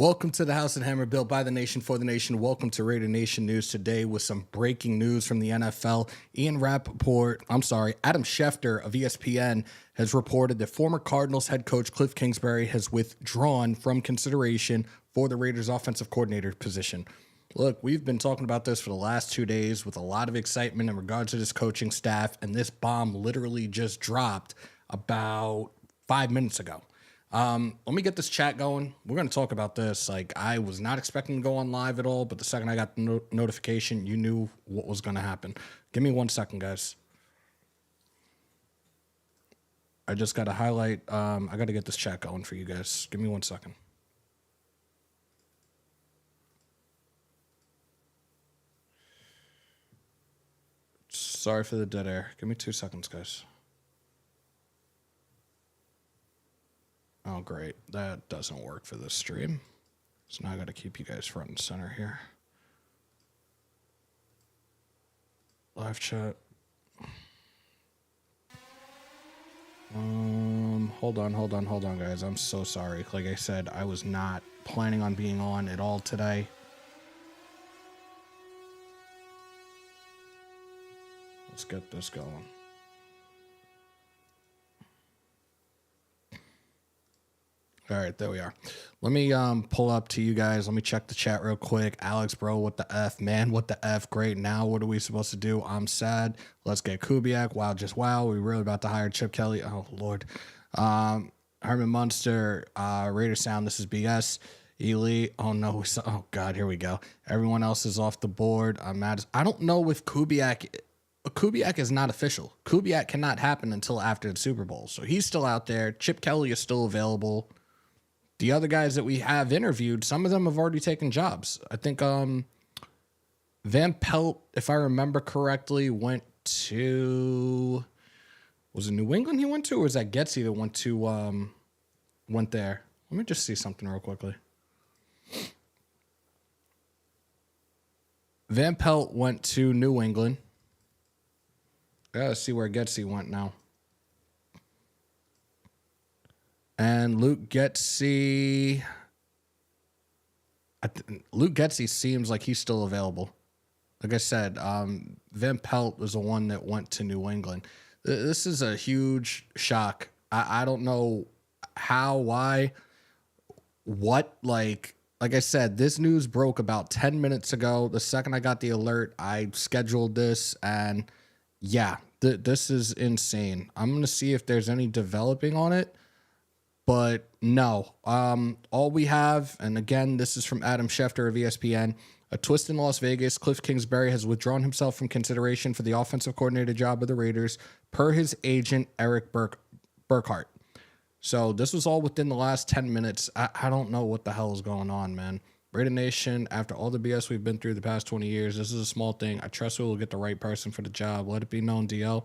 Welcome to the House and Hammer, built by the nation for the nation. Welcome to Raider Nation News today with some breaking news from the NFL. Adam Schefter of ESPN has reported that former Cardinals head coach Kliff Kingsbury has withdrawn from consideration for the Raiders offensive coordinator position. Look, we've been talking about this for the last 2 days with a lot of excitement in regards to this coaching staff, and this bomb literally just dropped about 5 minutes ago. Let me get this chat going. We're going to talk about this. Like, I was not expecting to go on live at all, but the second I got the notification, you knew what was going to happen. Give me 1 second, guys. I just got to highlight. I got to get this chat going for you guys. Give me 1 second. Sorry for the dead air. Give me 2 seconds, guys. Oh, great. That doesn't work for this stream. So now I got to keep you guys front and center here. Live chat. Hold on, guys. I'm so sorry. Like I said, I was not planning on being on at all today. Let's get this going. All right, there we are. Let me pull up to you guys. Let me check the chat real quick. Alex, bro, what the F? Man, what the F? Great. Now what are we supposed to do? I'm sad. Let's get Kubiak. Wow, just wow. We really about to hire Chip Kelly. Oh, Lord. Herman Munster, Raider Sound, this is BS. Ely, oh, no. Oh, God, here we go. Everyone else is off the board. I'm mad. I don't know if Kubiak is not official. Kubiak cannot happen until after the Super Bowl. So he's still out there. Chip Kelly is still available. The other guys that we have interviewed, some of them have already taken jobs. I think Van Pelt, if I remember correctly, went to, was it New England he went to, or was that Getsy that went there? Let me just see something real quickly. Van Pelt went to New England. I gotta see where Getsy went now. And Luke Getsy seems like he's still available. Like I said, Van Pelt was the one that went to New England. This is a huge shock. I don't know how, why, what. Like I said, this news broke about 10 minutes ago. The second I got the alert, I scheduled this, and yeah, this is insane. I'm going to see if there's any developing on it. But no, all we have, and again, this is from Adam Schefter of ESPN, a twist in Las Vegas. Kliff Kingsbury has withdrawn himself from consideration for the offensive coordinator job of the Raiders, per his agent, Eric Burkhart. So this was all within the last 10 minutes. I don't know what the hell is going on, man. Raider Nation, after all the BS we've been through the past 20 years, this is a small thing. I trust we will get the right person for the job. Let it be known, DL.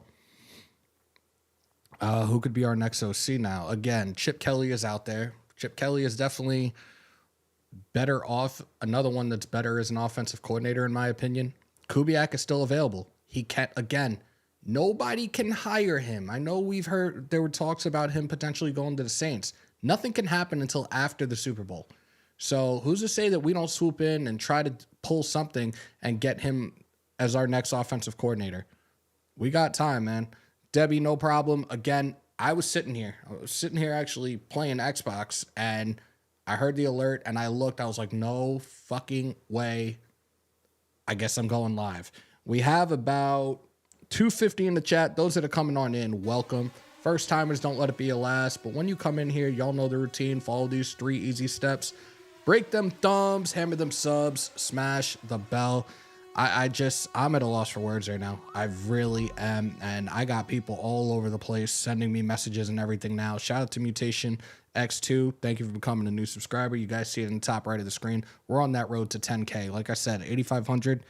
Who could be our next OC now? Again, Chip Kelly is out there. Chip Kelly is definitely better off. Another one that's better as an offensive coordinator, in my opinion. Kubiak is still available. He can't, again, nobody can hire him. I know we've heard there were talks about him potentially going to the Saints. Nothing can happen until after the Super Bowl. So who's to say that we don't swoop in and try to pull something and get him as our next offensive coordinator? We got time, man. Debbie, no problem. Again, I was sitting here actually playing Xbox, and I heard the alert, and I looked. I was like, no fucking way. I guess I'm going live. We have about 250 in the chat. Those that are coming on in, welcome. First timers, don't let it be a last. But when you come in here, y'all know the routine. Follow these 3 easy steps. Break them thumbs, hammer them subs, smash the bell. I'm at a loss for words right now. I really am. And I got people all over the place sending me messages and everything now. Shout out to Mutation X2. Thank you for becoming a new subscriber. You guys see it in the top right of the screen. We're on that road to 10K. Like I said, 8,500,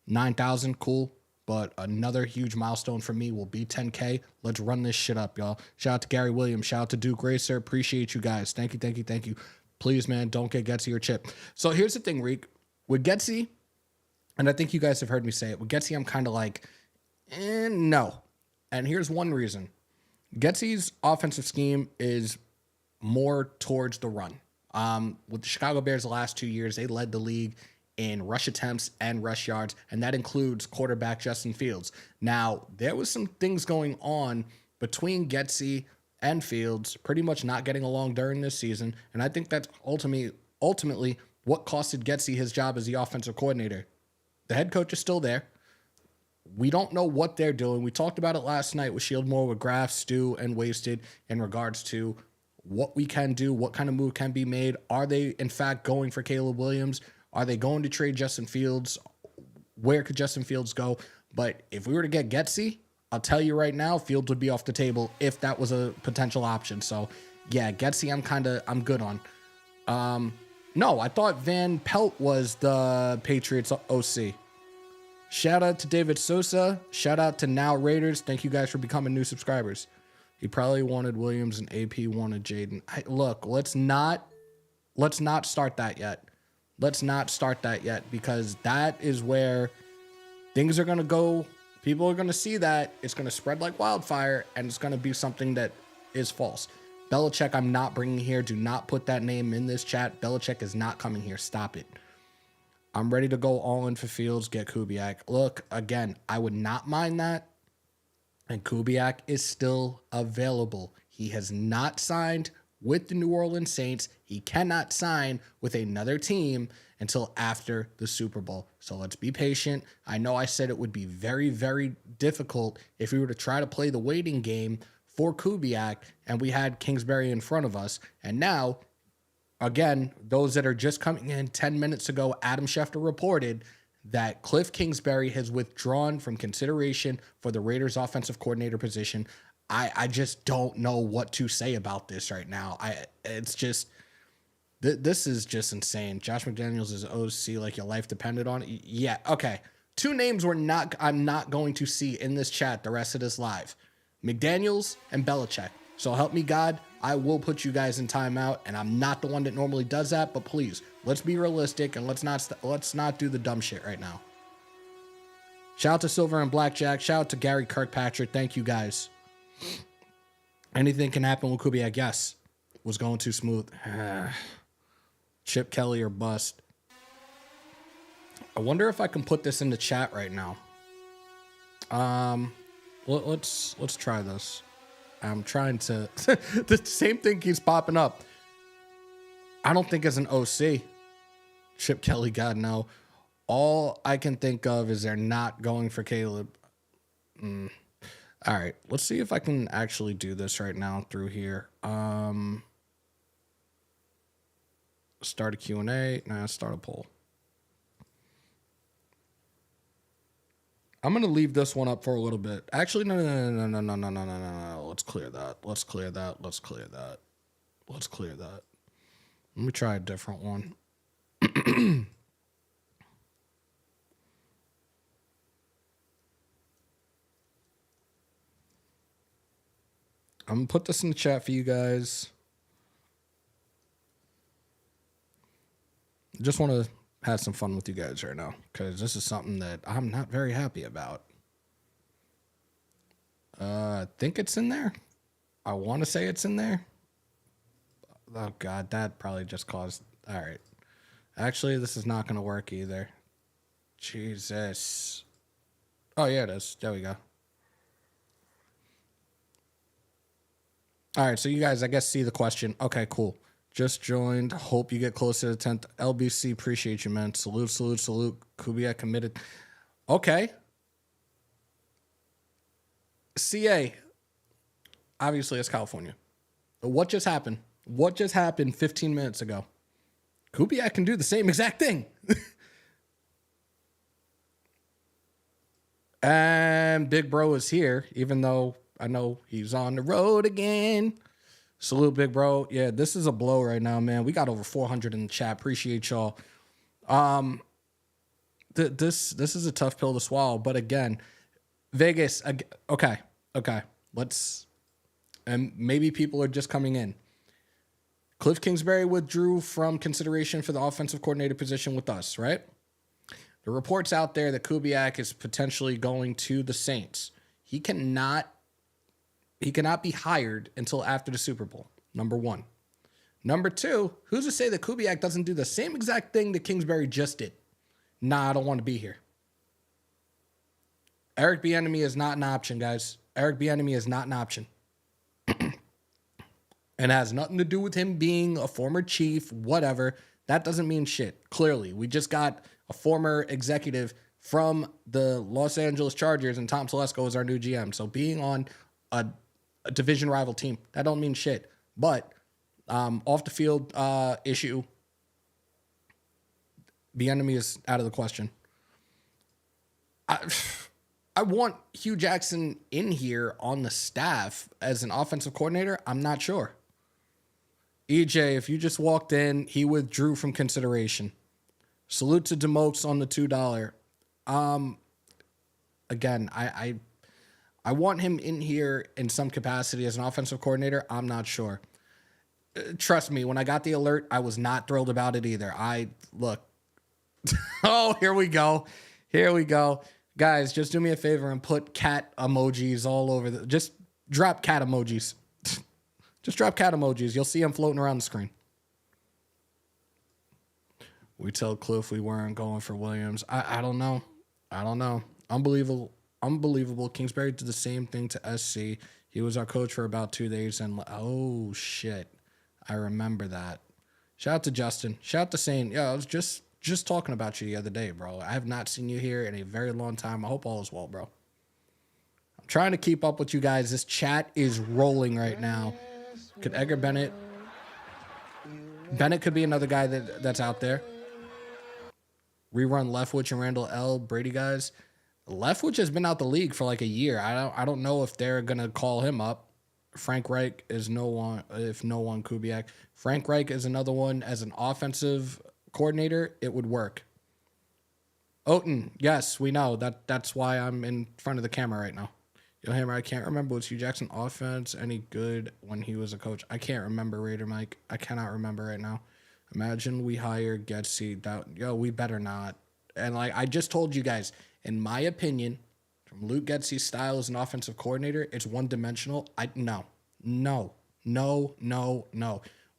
9,000, cool. But another huge milestone for me will be 10K. Let's run this shit up, y'all. Shout out to Gary Williams. Shout out to Duke Racer. Appreciate you guys. Thank you. Please, man, don't get Getsy or Chip. So here's the thing, Reek. With Getsy, and I think you guys have heard me say it, with Getsy, I'm kind of like, no. And here's one reason. Getsy's offensive scheme is more towards the run. With the Chicago Bears the last 2 years, they led the league in rush attempts and rush yards, and that includes quarterback Justin Fields. Now, there was some things going on between Getsy and Fields, pretty much not getting along during this season, and I think that's ultimately what costed Getsy his job as the offensive coordinator. The head coach is still there. We don't know what they're doing. We talked about it last night with Shieldmore, with Graff, Stu, and Wasted in regards to what we can do, what kind of move can be made. Are they, in fact, going for Caleb Williams? Are they going to trade Justin Fields? Where could Justin Fields go? But if we were to get Getsy, I'll tell you right now, Fields would be off the table if that was a potential option. So, yeah, Getsy, I'm good on. No, I thought Van Pelt was the Patriots OC. Shout out to David Sosa. Shout out to Now Raiders. Thank you guys for becoming new subscribers. He probably wanted Williams and AP wanted Jaden. Look, let's not start that yet. Let's not start that yet, because that is where things are going to go. People are going to see that. It's going to spread like wildfire, and it's going to be something that is false. Belichick, I'm not bringing here. Do not put that name in this chat. Belichick is not coming here. Stop it. I'm ready to go all in for Fields, get Kubiak. Look, again, I would not mind that. And Kubiak is still available. He has not signed with the New Orleans Saints. He cannot sign with another team until after the Super Bowl. So let's be patient. I know I said it would be very, very difficult if we were to try to play the waiting game for Kubiak and we had Kingsbury in front of us. And now, again, those that are just coming in 10 minutes ago, Adam Schefter reported that Kliff Kingsbury has withdrawn from consideration for the Raiders offensive coordinator position. I just don't know what to say about this right now. It's just, this is just insane. Josh McDaniels is OC like your life depended on it. Yeah, okay. Two names I'm not going to see in this chat the rest of this live. McDaniels and Belichick. So help me God, I will put you guys in timeout, and I'm not the one that normally does that, but please, let's be realistic and let's not do the dumb shit right now. Shout out to Silver and Blackjack. Shout out to Gary Kirkpatrick. Thank you guys. Anything can happen with Kubiak. Yes. Was going too smooth. Chip Kelly or bust. I wonder if I can put this in the chat right now. Let's try this. I'm trying to. The same thing keeps popping up. I don't think it's an OC. Chip Kelly, God no. All I can think of is they're not going for Caleb. All right, let's see if I can actually do this right now through here. Start a Q&A. Nah, start a poll. I'm going to leave this one up for a little bit. Actually, no. Let's clear that. Let's clear that. Let me try a different one. I'm going to put this in the chat for you guys. Just want to have some fun with you guys right now, because this is something that I'm not very happy about. I think it's in there. I want to say it's in there. Oh, God, that probably just caused... All right. Actually, this is not going to work either. Jesus. Oh, yeah, it is. There we go. All right, so you guys, I guess, see the question. Okay, cool. Just joined. Hope you get close to the 10th. LBC, appreciate you, man. Salute. Kubiak committed. Okay. CA. Obviously, it's California. What just happened? 15 minutes ago? Kubiak can do the same exact thing. And Big Bro is here, even though I know he's on the road again. Salute, Big Bro. Yeah, this is a blow right now, man. We got over 400 in the chat. Appreciate y'all. This is a tough pill to swallow, but again, Vegas. Okay. Let's, and maybe people are just coming in. Kliff Kingsbury withdrew from consideration for the offensive coordinator position with us, right? The reports out there that Kubiak is potentially going to the Saints. He cannot be hired until after the Super Bowl, number one. Number two, who's to say that Kubiak doesn't do the same exact thing that Kingsbury just did? Nah, I don't want to be here. Eric Bieniemy is not an option, guys. Eric Bieniemy is not an option. And it has nothing to do with him being a former chief, whatever. That doesn't mean shit. Clearly, we just got a former executive from the Los Angeles Chargers, and Tom Telesco is our new GM. So being on a division rival team, that don't mean shit. But off the field issue, Bieniemy is out of the question. I want Hugh Jackson in here on the staff as an offensive coordinator. I'm not sure. EJ, if you just walked in, he withdrew from consideration. Salute to Demokes on the $2. Again, I want him in here in some capacity as an offensive coordinator. I'm not sure. Trust me, when I got the alert, I was not thrilled about it either. Look. Oh, here we go. Here we go. Guys, just do me a favor and put cat emojis all over just drop cat emojis. Just drop cat emojis. You'll see them floating around the screen. We told Kliff we weren't going for Williams. I don't know. Unbelievable. Kingsbury did the same thing to SC. He was our coach for about 2 days. And oh, shit. I remember that. Shout out to Justin. Shout out to Sane. Yeah, I was just talking about you the other day, bro. I have not seen you here in a very long time. I hope all is well, bro. I'm trying to keep up with you guys. This chat is rolling right now. Could Edgar Bennett could be another guy that's out there. Rerun Leftwich and Randall L. Brady guys. Leftwich has been out the league for like a year. I don't know if they're gonna call him up. Frank Reich is no one Kubiak. Frank Reich is another one as an offensive coordinator. It would work. Oten, yes, we know that's why I'm in front of the camera right now. Yo, Hammer, I can't remember, was Hugh Jackson offense any good when he was a coach? I can't remember, Raider Mike. I cannot remember right now. Imagine we hire Getsy. Yo, we better not. And like I just told you guys, in my opinion, from Luke Getsy's style as an offensive coordinator, it's one-dimensional. No.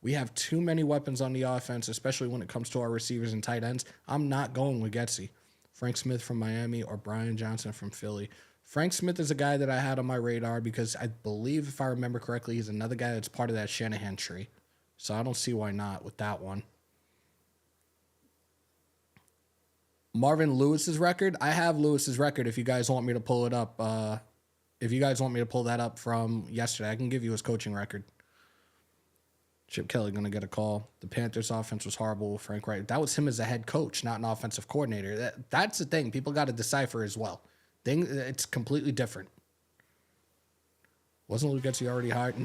We have too many weapons on the offense, especially when it comes to our receivers and tight ends. I'm not going with Getsy. Frank Smith from Miami or Brian Johnson from Philly. Frank Smith is a guy that I had on my radar because I believe, if I remember correctly, he's another guy that's part of that Shanahan tree. So I don't see why not with that one. Marvin Lewis's record. I have Lewis's record if you guys want me to pull it up. If you guys want me to pull that up from yesterday, I can give you his coaching record. Chip Kelly going to get a call. The Panthers offense was horrible with Frank Reich. That was him as a head coach, not an offensive coordinator. That's the thing. People got to decipher as well. It's completely different. Wasn't Luke Getsy already hired?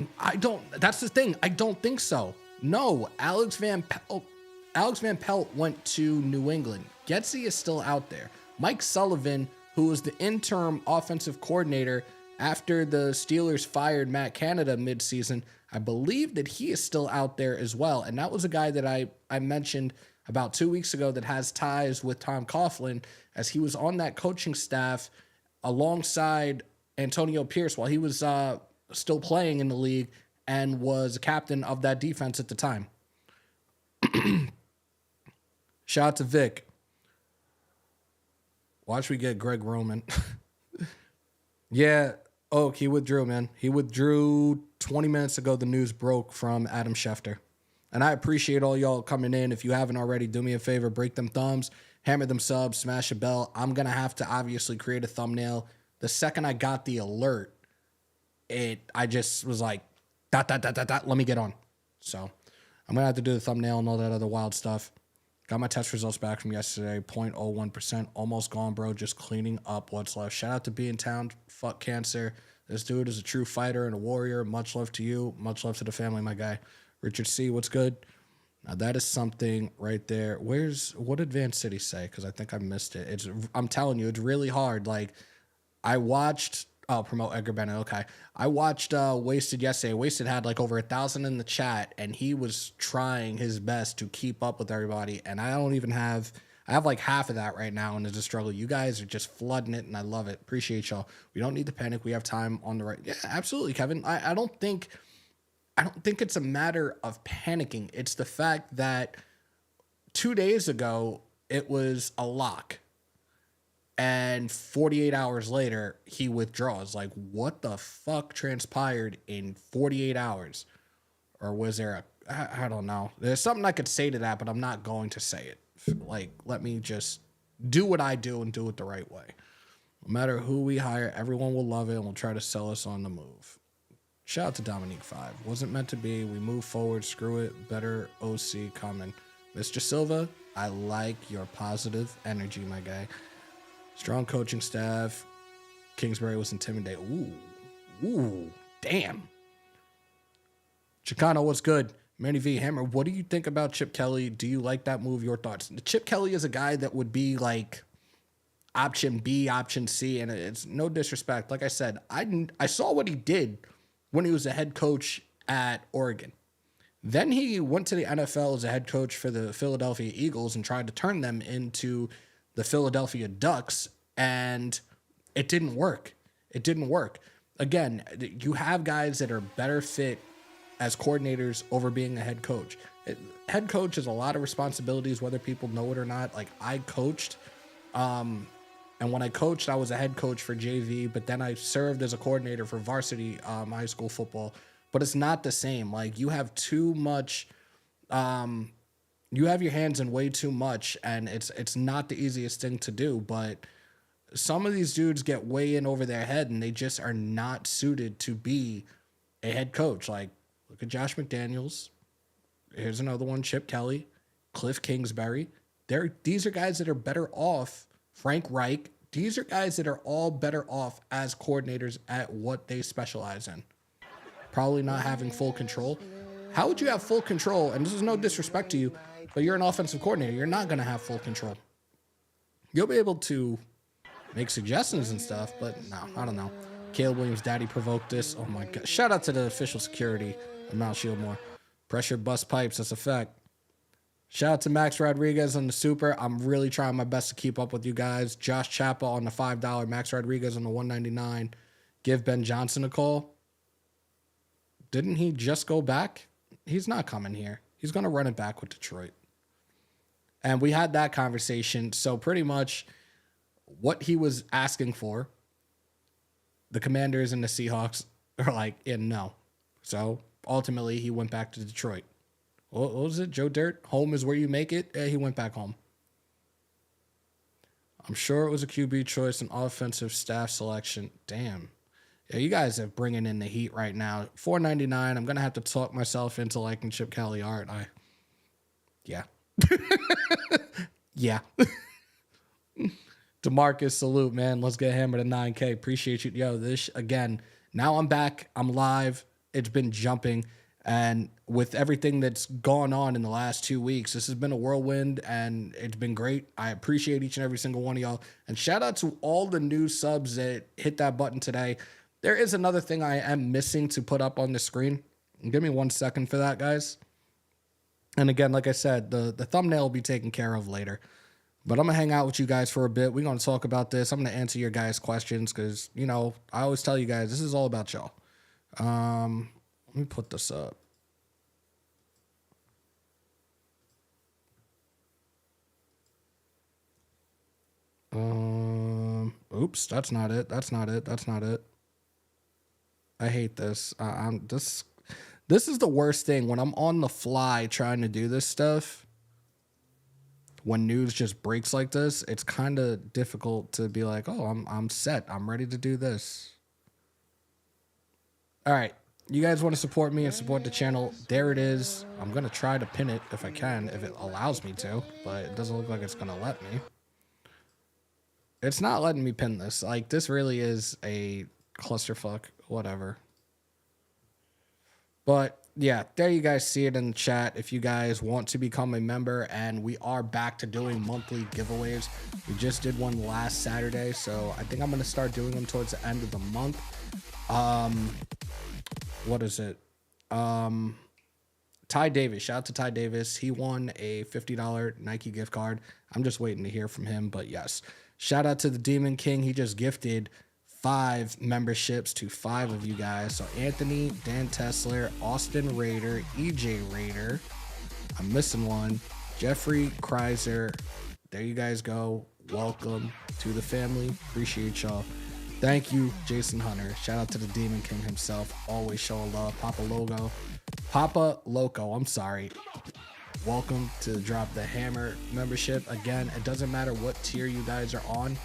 That's the thing. I don't think so. No, Alex Van Pelt went to New England. Getsy is still out there. Mike Sullivan, who was the interim offensive coordinator after the Steelers fired Matt Canada midseason, I believe that he is still out there as well. And that was a guy that I mentioned about 2 weeks ago that has ties with Tom Coughlin, as he was on that coaching staff alongside Antonio Pierce while he was still playing in the league and was captain of that defense at the time. Shout out to Vic. Watch we get Greg Roman. Yeah, Oak, he withdrew, man. He withdrew 20 minutes ago. The news broke from Adam Schefter. And I appreciate all y'all coming in. If you haven't already, do me a favor, break them thumbs, hammer them subs, smash a bell. I'm going to have to obviously create a thumbnail. The second I got the alert, I just was like, let me get on. So I'm going to have to do the thumbnail and all that other wild stuff. Got my test results back from yesterday, 0.01%. Almost gone, bro. Just cleaning up what's left. Shout out to Be in Town. Fuck cancer. This dude is a true fighter and a warrior. Much love to you. Much love to the family, my guy. Richard C., what's good? Now, that is something right there. What did Van City say? Because I think I missed it. I'm telling you, it's really hard. Like, I watched... Oh, promote Edgar Bennett. Okay. I watched Wasted yesterday. Wasted had like over 1,000 in the chat, and he was trying his best to keep up with everybody. And I have like half of that right now, and it's a struggle. You guys are just flooding it, and I love it. Appreciate y'all. We don't need to panic. We have time on the right. Yeah, absolutely, Kevin. I I don't think it's a matter of panicking. It's the fact that 2 days ago, it was a lock. And 48 hours later, he withdraws. Like, what the fuck transpired in 48 hours? Or was there I don't know. There's something I could say to that, but I'm not going to say it. Like, let me just do what I do and do it the right way. No matter who we hire, everyone will love it and will try to sell us on the move. Shout out to Dominique 5. Wasn't meant to be. We move forward. Screw it. Better OC coming. Mr. Silva, I like your positive energy, my guy. Strong coaching staff. Kingsbury was intimidated. Ooh, damn. Chicano, what's good? Manny V. Hammer, what do you think about Chip Kelly? Do you like that move? Your thoughts? Chip Kelly is a guy that would be like option B, option C, and it's no disrespect. Like I said, I saw what he did when he was a head coach at Oregon. Then he went to the NFL as a head coach for the Philadelphia Eagles and tried to turn them into the Philadelphia Ducks, and it didn't work. It didn't work. Again, you have guys that are better fit as coordinators over being a head coach. Head coach has a lot of responsibilities, whether people know it or not. Like, I coached, and when I coached, I was a head coach for JV, but then I served as a coordinator for varsity high school football. But it's not the same. Like, you have too much, you have your hands in way too much, and it's not the easiest thing to do. But some of these dudes get way in over their head, and they just are not suited to be a head coach. Like, look at Josh McDaniels. Here's another one, Chip Kelly, Kliff Kingsbury. These are guys that are better off. Frank Reich. These are guys that are all better off as coordinators at what they specialize in. Probably not having full control. How would you have full control? And this is no disrespect to you, but you're an offensive coordinator. You're not going to have full control. You'll be able to make suggestions and stuff, but no, I don't know. Caleb Williams' daddy provoked this. Oh my God. Shout out to the official security of Mount Shieldmore. Pressure bust pipes. That's a fact. Shout out to Max Rodriguez on the super. I'm really trying my best to keep up with you guys. Josh Chappa on the $5. Max Rodriguez on the $1.99. Give Ben Johnson a call. Didn't he just go back? He's not coming here. He's going to run it back with Detroit. And we had that conversation. So pretty much what he was asking for, the Commanders and the Seahawks are like, yeah, no. So ultimately he went back to Detroit. What was it? Joe Dirt? Home is where you make it? He went back home. I'm sure it was a QB choice and offensive staff selection. Damn. Yeah, you guys are bringing in the heat right now. $4.99. I'm going to have to talk myself into liking Chip Kelly art. Yeah. Yeah. DeMarcus, salute, man. Let's get hammered at 9K. Appreciate you. Yo, this, again, now I'm back. I'm live. It's been jumping. And with everything that's gone on in the last 2 weeks, this has been a whirlwind, and it's been great. I appreciate each and every single one of y'all. And shout out to all the new subs that hit that button today. There is another thing I am missing to put up on the screen. Give me 1 second for that, guys. And again, like I said, the thumbnail will be taken care of later. But I'm going to hang out with you guys for a bit. We're going to talk about this. I'm going to answer your guys' questions because, you know, I always tell you guys, this is all about y'all. Let me put this up. Oops, that's not it. That's not it. That's not it. I hate this. This is the worst thing when I'm on the fly trying to do this stuff. When news just breaks like this, it's kind of difficult to be like, oh, I'm set. I'm ready to do this. All right. You guys want to support me and support the channel? There it is. I'm going to try to pin it if I can, if it allows me to, but it doesn't look like it's going to let me. It's not letting me pin this. Like, this really is a clusterfuck. Whatever. But yeah, there you guys see it in the chat. If you guys want to become a member, and we are back to doing monthly giveaways. We just did one last Saturday, so I think I'm going to start doing them towards the end of the month. What is it? Ty Davis. Shout out to Ty Davis. He won a $50 Nike gift card. I'm just waiting to hear from him, but yes. Shout out to the Demon King. He just gifted 5 memberships to 5 of you guys. So Anthony, Dan Tesler, Austin Raider, EJ Raider. I'm missing one. Jeffrey Kreiser. There you guys go. Welcome to the family. Appreciate y'all. Thank you, Jason Hunter. Shout out to the Demon King himself. Always showing love. Papa Loco. I'm sorry. Welcome to Drop the Hammer membership. Again, it doesn't matter what tier you guys are on.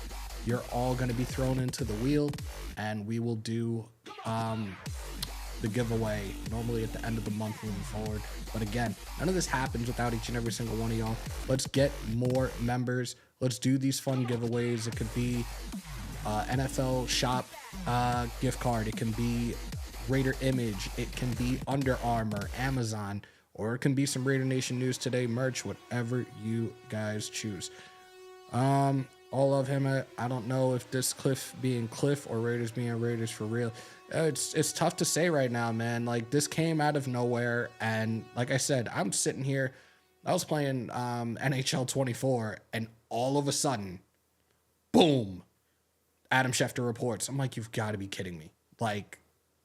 You're all going to be thrown into the wheel, and we will do the giveaway normally at the end of the month moving forward. But again, none of this happens without each and every single one of y'all. Let's get more members. Let's do these fun giveaways. It could be NFL shop gift card. It can be Raider Image. It can be Under Armour, Amazon, or it can be some Raider Nation News Today merch, whatever you guys choose. All of him. I don't know if this Kliff being Kliff or Raiders being Raiders for real. It's tough to say right now, man. Like, this came out of nowhere, and like I said, I'm sitting here. I was playing NHL 24, and all of a sudden, boom, Adam Schefter reports. I'm like, you've got to be kidding me. Like,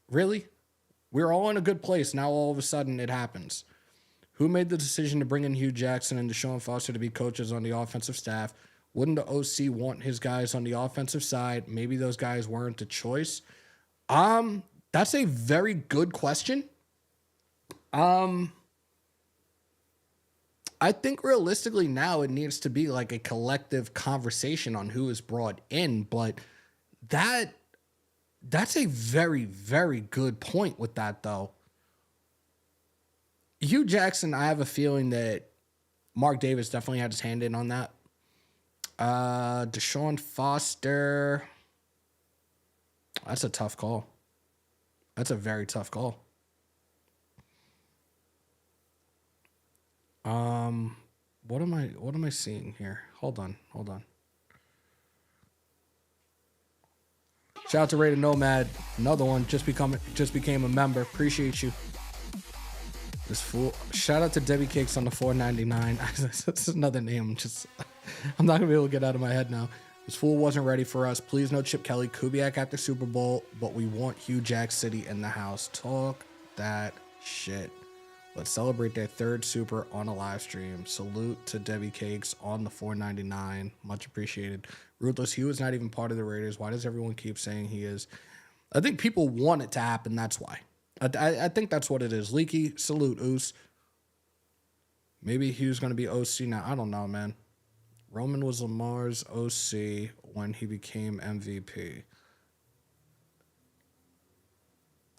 really? We're all in a good place. Now all of a sudden it happens. Who made the decision to bring in Hugh Jackson and Deshaun Foster to be coaches on the offensive staff? Wouldn't the OC want his guys on the offensive side? Maybe those guys weren't the choice. That's a very good question. I think realistically now it needs to be like a collective conversation on who is brought in, but that's a very, very good point with that, though. Hugh Jackson, I have a feeling that Mark Davis definitely had his hand in on that. Deshaun Foster, that's a tough call. That's a very tough call. What am I seeing here? Hold on. Shout out to Raider Nomad. Another one just became a member. Appreciate you. This fool. Shout out to Debbie Cakes on the 499. That's another name. I'm not gonna be able to get out of my head now. This fool wasn't ready for us. Please no Chip Kelly, Kubiak after Super Bowl, but we want Hugh Jack City in the house. Talk that shit. Let's celebrate their 3rd Super on a live stream. Salute to Debbie Cakes on the 499. Much appreciated. Ruthless Hugh is not even part of the Raiders. Why does everyone keep saying he is? I think people want it to happen. That's why. I think that's what it is. Leaky, salute, Oos. Maybe Hugh's going to be OC now. I don't know, man. Roman was Lamar's OC when he became MVP.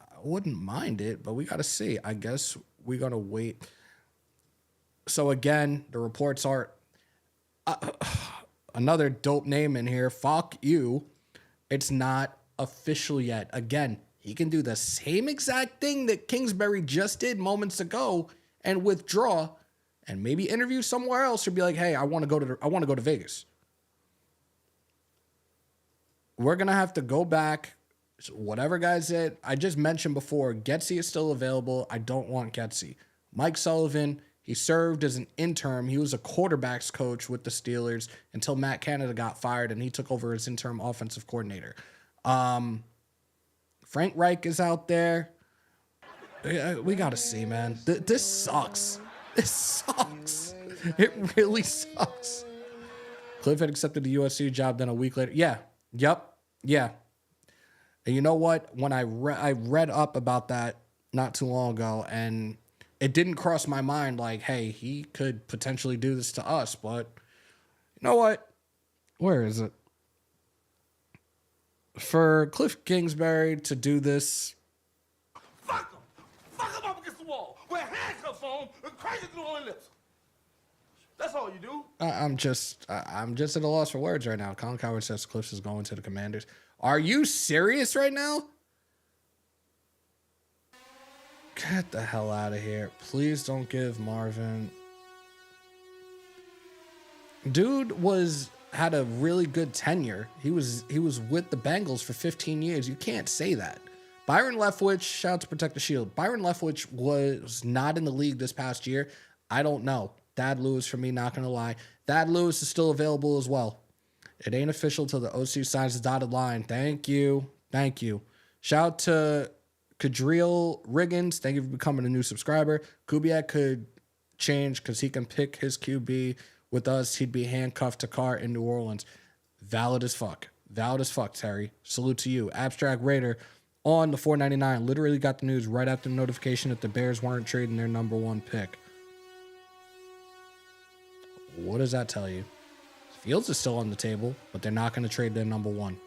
I wouldn't mind it, but we got to see. I guess we got to wait. So again, the reports are another dope name in here. Fuck you. It's not official yet. Again, he can do the same exact thing that Kingsbury just did moments ago and withdraw and maybe interview somewhere else or be like, hey, I want to go to Vegas. We're going to have to go back. So whatever guys said, I just mentioned before, Getsy is still available. I don't want Getsy. Mike Sullivan, he served as an interim. He was a quarterbacks coach with the Steelers until Matt Canada got fired and he took over as interim offensive coordinator. Frank Reich is out there. We got to see, man. This sucks. This sucks. It really sucks. Kliff had accepted the USC job, then a week later. Yeah. Yep. Yeah. And you know what? When I read up about that not too long ago, and it didn't cross my mind like, hey, he could potentially do this to us. But you know what? Where is it? For Kliff Kingsbury to do this. Fuck him! Fuck him up against the wall! Wear handcuffs on him and crazy through on lips. That's all you do. I'm just at a loss for words right now. Colin Coward says Kliff is going to the Commanders. Are you serious right now? Get the hell out of here. Please don't give Marvin. Dude had a really good tenure. He was with the Bengals for 15 years. You can't say that. Byron Leftwich, shout out to Protect the Shield. Byron Leftwich was not in the league this past year. I don't know. Thad Lewis for me, not going to lie. Thad Lewis is still available as well. It ain't official till the OC signs the dotted line. Thank you. Thank you. Shout out to Kadriel Riggins. Thank you for becoming a new subscriber. Kubiak could change because he can pick his QB. With us, he'd be handcuffed to Carr in New Orleans. Valid as fuck. Valid as fuck, Terry. Salute to you. Abstract Raider on the 499. Literally got the news right after the notification that the Bears weren't trading their number one pick. What does that tell you? Fields is still on the table, but they're not going to trade their number one.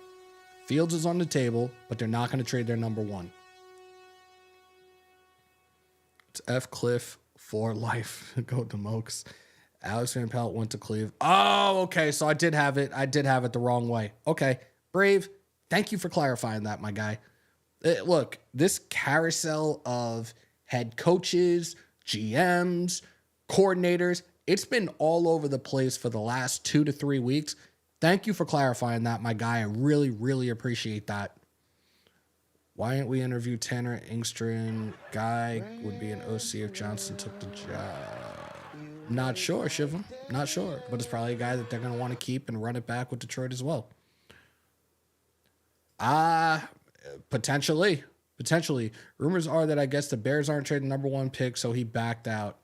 Fields is on the table, but they're not going to trade their number one. It's F. Kliff for life. Go to Mokes. Alex Van Pelt went to Cleveland. Oh, okay. So I did have it. I did have it the wrong way. Okay. Brave. Thank you for clarifying that, my guy. Look, this carousel of head coaches, GMs, coordinators, it's been all over the place for the last 2 to 3 weeks. Thank you for clarifying that, my guy. I really, really appreciate that. Why didn't we interview Tanner Engstrand? Guy would be an OC if Johnson took the job. Not sure, Shivam. Not sure. But it's probably a guy that they're going to want to keep and run it back with Detroit as well. Potentially. Rumors are that I guess the Bears aren't trading number one pick, so he backed out.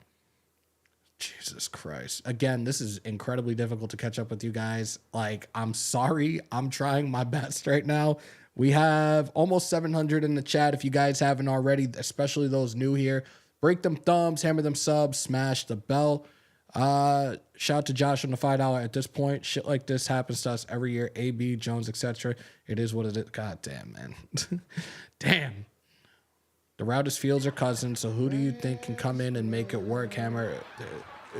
Jesus Christ. Again, this is incredibly difficult to catch up with you guys. Like, I'm sorry. I'm trying my best right now. We have almost 700 in the chat. If you guys haven't already, especially those new here, break them thumbs, hammer them subs, smash the bell. Shout out to Josh on the $5 at this point. Shit like this happens to us every year. AB, Jones, etc. It is what it is. God damn, man. Damn. The Routers Fields are cousins, so who do you think can come in and make it work, Hammer?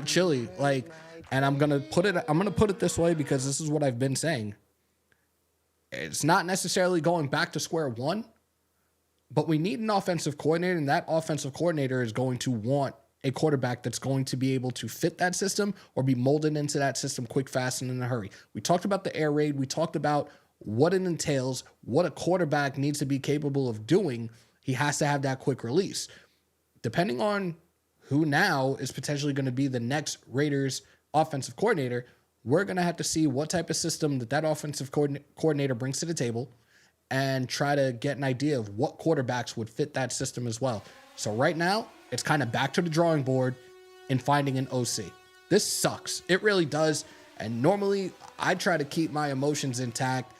Chili, like, and I'm gonna put it this way because this is what I've been saying. It's not necessarily going back to square one, but we need an offensive coordinator, and that offensive coordinator is going to want a quarterback that's going to be able to fit that system or be molded into that system quick, fast, and in a hurry. We talked about the air raid. We talked about what it entails, what a quarterback needs to be capable of doing. He has to have that quick release. Depending on who now is potentially going to be the next Raiders offensive coordinator, we're going to have to see what type of system that offensive coordinator brings to the table and try to get an idea of what quarterbacks would fit that system as well. So right now, it's kind of back to the drawing board in finding an OC. This sucks. It really does. And normally, I try to keep my emotions intact.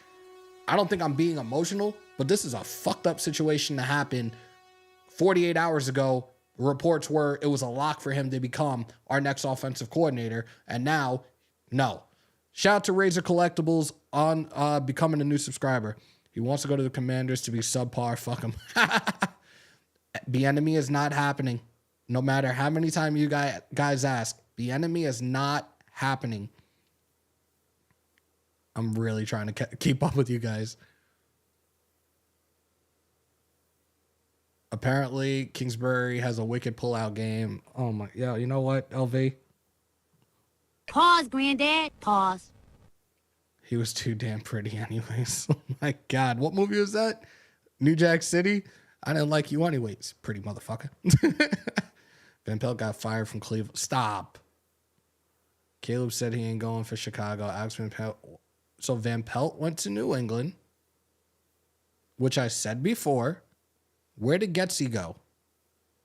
I don't think I'm being emotional, but this is a fucked up situation to happen. 48 hours ago, reports were it was a lock for him to become our next offensive coordinator. And now, no. Shout out to Razor Collectibles on becoming a new subscriber. He wants to go to the Commanders to be subpar. Fuck him. The enemy is not happening. No matter how many times you guys ask, the enemy is not happening. I'm really trying to keep up with you guys. Apparently, Kingsbury has a wicked pullout game. Oh my, yeah, you know what, LV? Pause, Granddad. Pause. He was too damn pretty anyways. Oh my God, what movie was that? New Jack City? I didn't like you anyways, pretty motherfucker. Van Pelt got fired from Cleveland. Stop. Caleb said he ain't going for Chicago. Alex Van Pelt. So Van Pelt went to New England, which I said before. Where did Getsy go?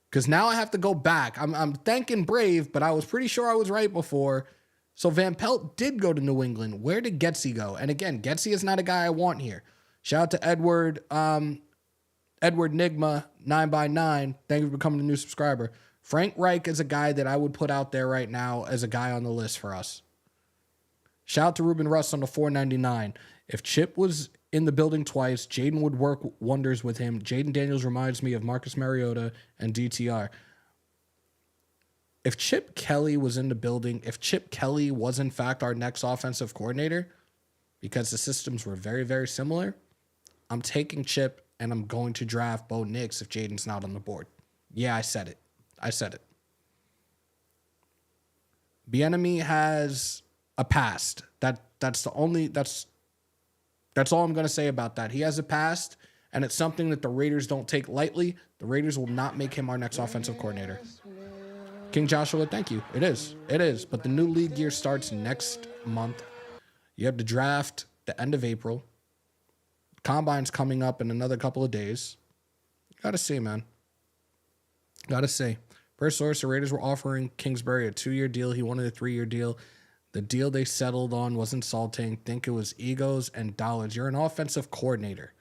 Because now I have to go back. I'm thanking Brave, but I was pretty sure I was right before. So Van Pelt did go to New England. Where did Getsy go? And again, Getsy is not a guy I want here. Shout out to Edward Nigma 9x9. Thank you for becoming a new subscriber. Frank Reich is a guy that I would put out there right now as a guy on the list for us. Shout out to Ruben Russ on the 499. If Chip was in the building twice, Jaden would work wonders with him. Jaden Daniels reminds me of Marcus Mariota and DTR. If Chip Kelly was in the building, if Chip Kelly was in fact our next offensive coordinator, because the systems were very, very similar, I'm taking Chip and I'm going to draft Bo Nix if Jaden's not on the board. Yeah, I said it. Bieniemy has a past. That's all I'm going to say about that. He has a past, and it's something that the Raiders don't take lightly. The Raiders will not make him our next offensive coordinator. King Joshua, thank you. It is. But the new league year starts next month. You have the draft the end of April. Combine's coming up in another couple of days. Gotta see, man. Gotta see. Per source, the Raiders were offering Kingsbury a 2-year deal. He wanted a 3-year deal. The deal they settled on was insulting. Think it was egos and dollars. You're an offensive coordinator.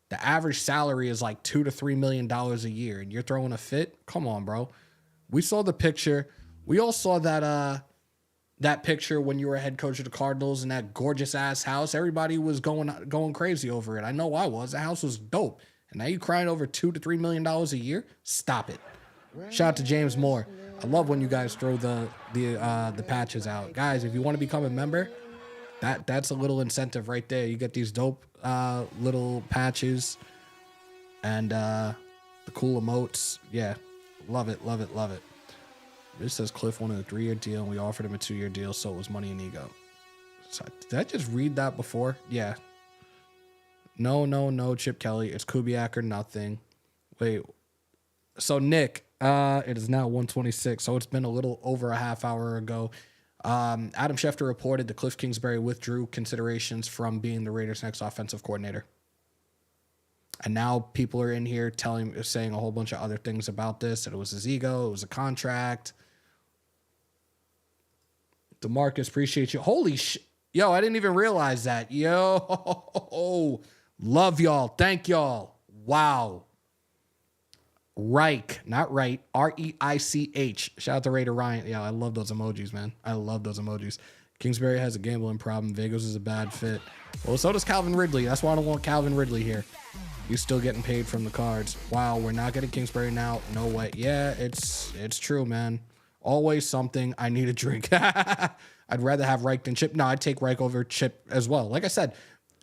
The average salary is like $2 to $3 million a year, and you're throwing a fit? Come on, bro. We saw the picture. We all saw that picture when you were head coach of the Cardinals in that gorgeous ass house. Everybody was going crazy over it. I know I was. The house was dope. And now you crying over $2 to $3 million a year? Stop it. Shout out to James Moore. I love when you guys throw the patches out. Guys, if you want to become a member, that's a little incentive right there. You get these dope little patches and the cool emotes. Yeah, love it, love it, love it. This says Kliff wanted a 3-year deal and we offered him a 2-year deal, so it was money and ego. So, did I just read that before? Yeah. No, Chip Kelly. It's Kubiak or nothing. Wait. So Nick, it is now 1:26, so it's been a little over a half hour ago. Adam Schefter reported that Kliff Kingsbury withdrew considerations from being the Raiders' next offensive coordinator. And now people are in here saying a whole bunch of other things about this, that it was his ego, it was a contract. DeMarcus, appreciate you. Holy shit. Yo, I didn't even realize that. Yo, love y'all. Thank y'all. Wow. Reich, not right. R-E-I-C-H. Shout out to Raider Ryan. Yeah, I love those emojis, man. I love those emojis. Kingsbury has a gambling problem. Vegas is a bad fit. Well, so does Calvin Ridley. That's why I don't want Calvin Ridley here. He's still getting paid from the Cards. Wow, we're not getting Kingsbury now. No way. Yeah, it's true, man. Always something. I need a drink. I'd rather have Reich than Chip. No, I'd take Reich over Chip as well. Like I said,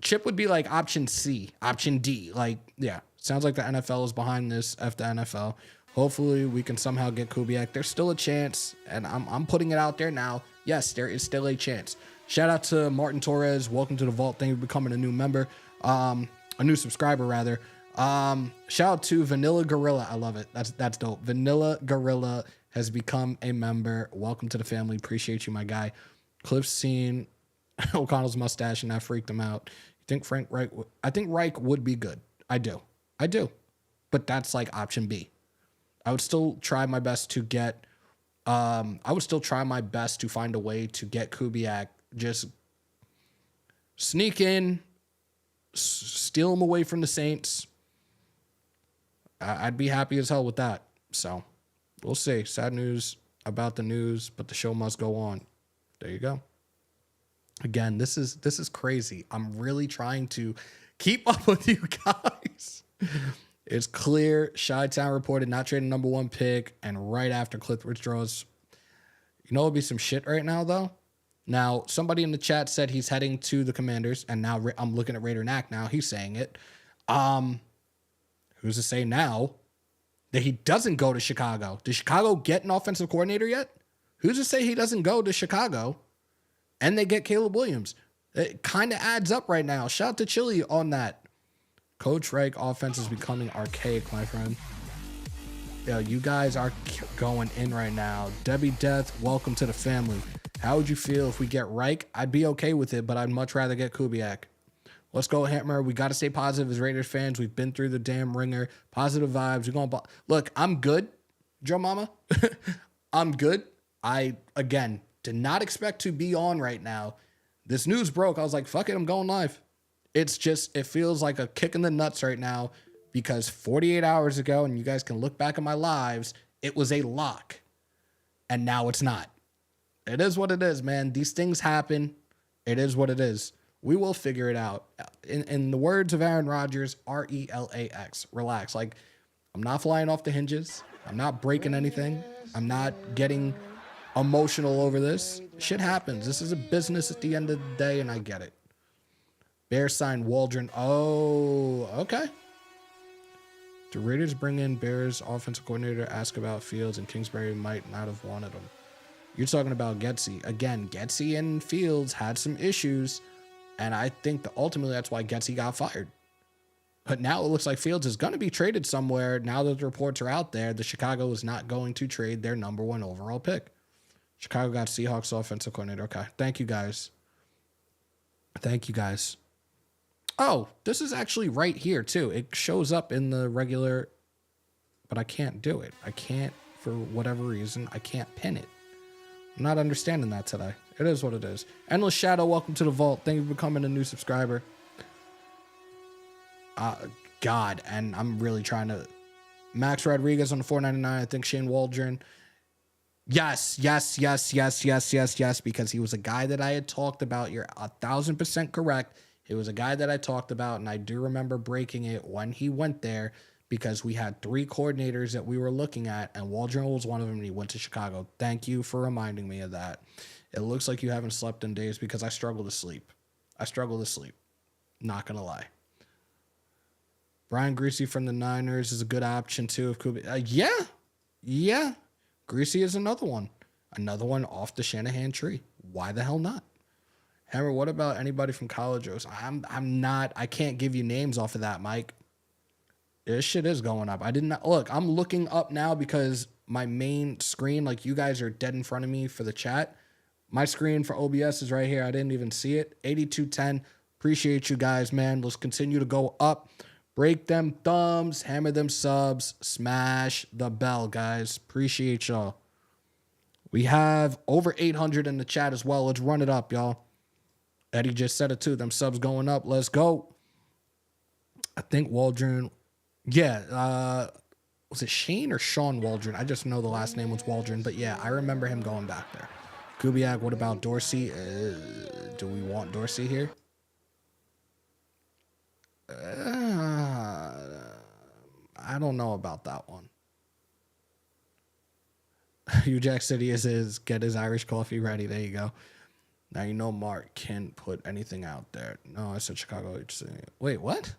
Chip would be like option C, option D. Like, yeah. Sounds like the NFL is behind this. F the NFL. Hopefully we can somehow get Kubiak. There's still a chance, and I'm putting it out there now. Yes, there is still a chance. Shout out to Martin Torres. Welcome to the Vault. Thank you for becoming a new member. A new subscriber, rather. Shout out to Vanilla Gorilla. I love it. That's dope. Vanilla Gorilla has become a member. Welcome to the family. Appreciate you, my guy. Kliff's seen O'Connell's mustache, and that freaked him out. You think Frank Reich? I think Reich would be good. I do. But that's like option B. I would still try my best to get, I would still try my best to find a way to get Kubiak, just sneak in, steal him away from the Saints. I'd be happy as hell with that. So we'll see. Sad news about the news, but the show must go on. There you go. Again, this is crazy. I'm really trying to keep up with you guys. It's clear. Chi-Town reported not trading number 1 pick, and right after Kliff withdraws. You know, it'll be some shit right now, though. Now, somebody in the chat said he's heading to the Commanders, and now I'm looking at Raider Knack now. He's saying it. Who's to say now that he doesn't go to Chicago? Does Chicago get an offensive coordinator yet? Who's to say he doesn't go to Chicago and they get Caleb Williams? It kind of adds up right now. Shout out to Chili on that. Coach Reich offense is becoming archaic, my friend. Yeah, you guys are going in right now. Debbie Death, welcome to the family. How would you feel if we get Reich? I'd be okay with it, but I'd much rather get Kubiak. Let's go, Hammer. We got to stay positive as Raiders fans. We've been through the damn ringer. Positive vibes. We're going. Look, I'm good, Joe Mama. I'm good. I, again, did not expect to be on right now. This news broke. I was like, fuck it, I'm going live. It's just, it feels like a kick in the nuts right now because 48 hours ago, and you guys can look back at my lives, it was a lock. And now it's not. It is what it is, man. These things happen. It is what it is. We will figure it out. In the words of Aaron Rodgers, RELAX, relax. Like, I'm not flying off the hinges. I'm not breaking anything. I'm not getting emotional over this. Shit happens. This is a business at the end of the day, and I get it. Bears signed Waldron. Oh, okay. The Raiders bring in Bears offensive coordinator, ask about Fields, and Kingsbury might not have wanted him. You're talking about Getsy. Again, Getsy and Fields had some issues, and I think that ultimately that's why Getsy got fired. But now it looks like Fields is going to be traded somewhere. Now that the reports are out there, the Chicago is not going to trade their number 1 overall pick. Chicago got Seahawks offensive coordinator. Okay, thank you guys. Thank you guys. Oh, this is actually right here too. It shows up in the regular, but I can't do it. I can't, for whatever reason, I can't pin it. I'm not understanding that today. It is what it is. Endless Shadow, welcome to the vault. Thank you for becoming a new subscriber. God, and I'm really trying to... Max Rodriguez on the $4.99. I think Shane Waldron. Yes, because he was a guy that I had talked about. You're 1,000% correct. It was a guy that I talked about, and I do remember breaking it when he went there because we had 3 coordinators that we were looking at, and Waldron was one of them, and he went to Chicago. Thank you for reminding me of that. It looks like you haven't slept in days because I struggle to sleep. Not going to lie. Brian Greasy from the Niners is a good option, too. If Kubi, yeah. Greasy is another one. Another one off the Shanahan tree. Why the hell not? Hammer, what about anybody from college? I can't give you names off of that, Mike. This shit is going up. I'm looking up now because my main screen, like you guys are dead in front of me for the chat. My screen for OBS is right here. I didn't even see it. 8210. Appreciate you guys, man. Let's continue to go up. Break them thumbs, hammer them subs, smash the bell, guys. Appreciate y'all. We have over 800 in the chat as well. Let's run it up, y'all. Eddie just said it too. Them subs going up. Let's go. I think Waldron. Yeah. Was it Shane or Sean Waldron? I just know the last name was Waldron. But yeah, I remember him going back there. Kubiak, what about Dorsey? Do we want Dorsey here? I don't know about that one. Hugh Jack City is get his Irish coffee ready. There you go. Now you know Mark can't put anything out there. No, I said Chicago HC. Wait, what?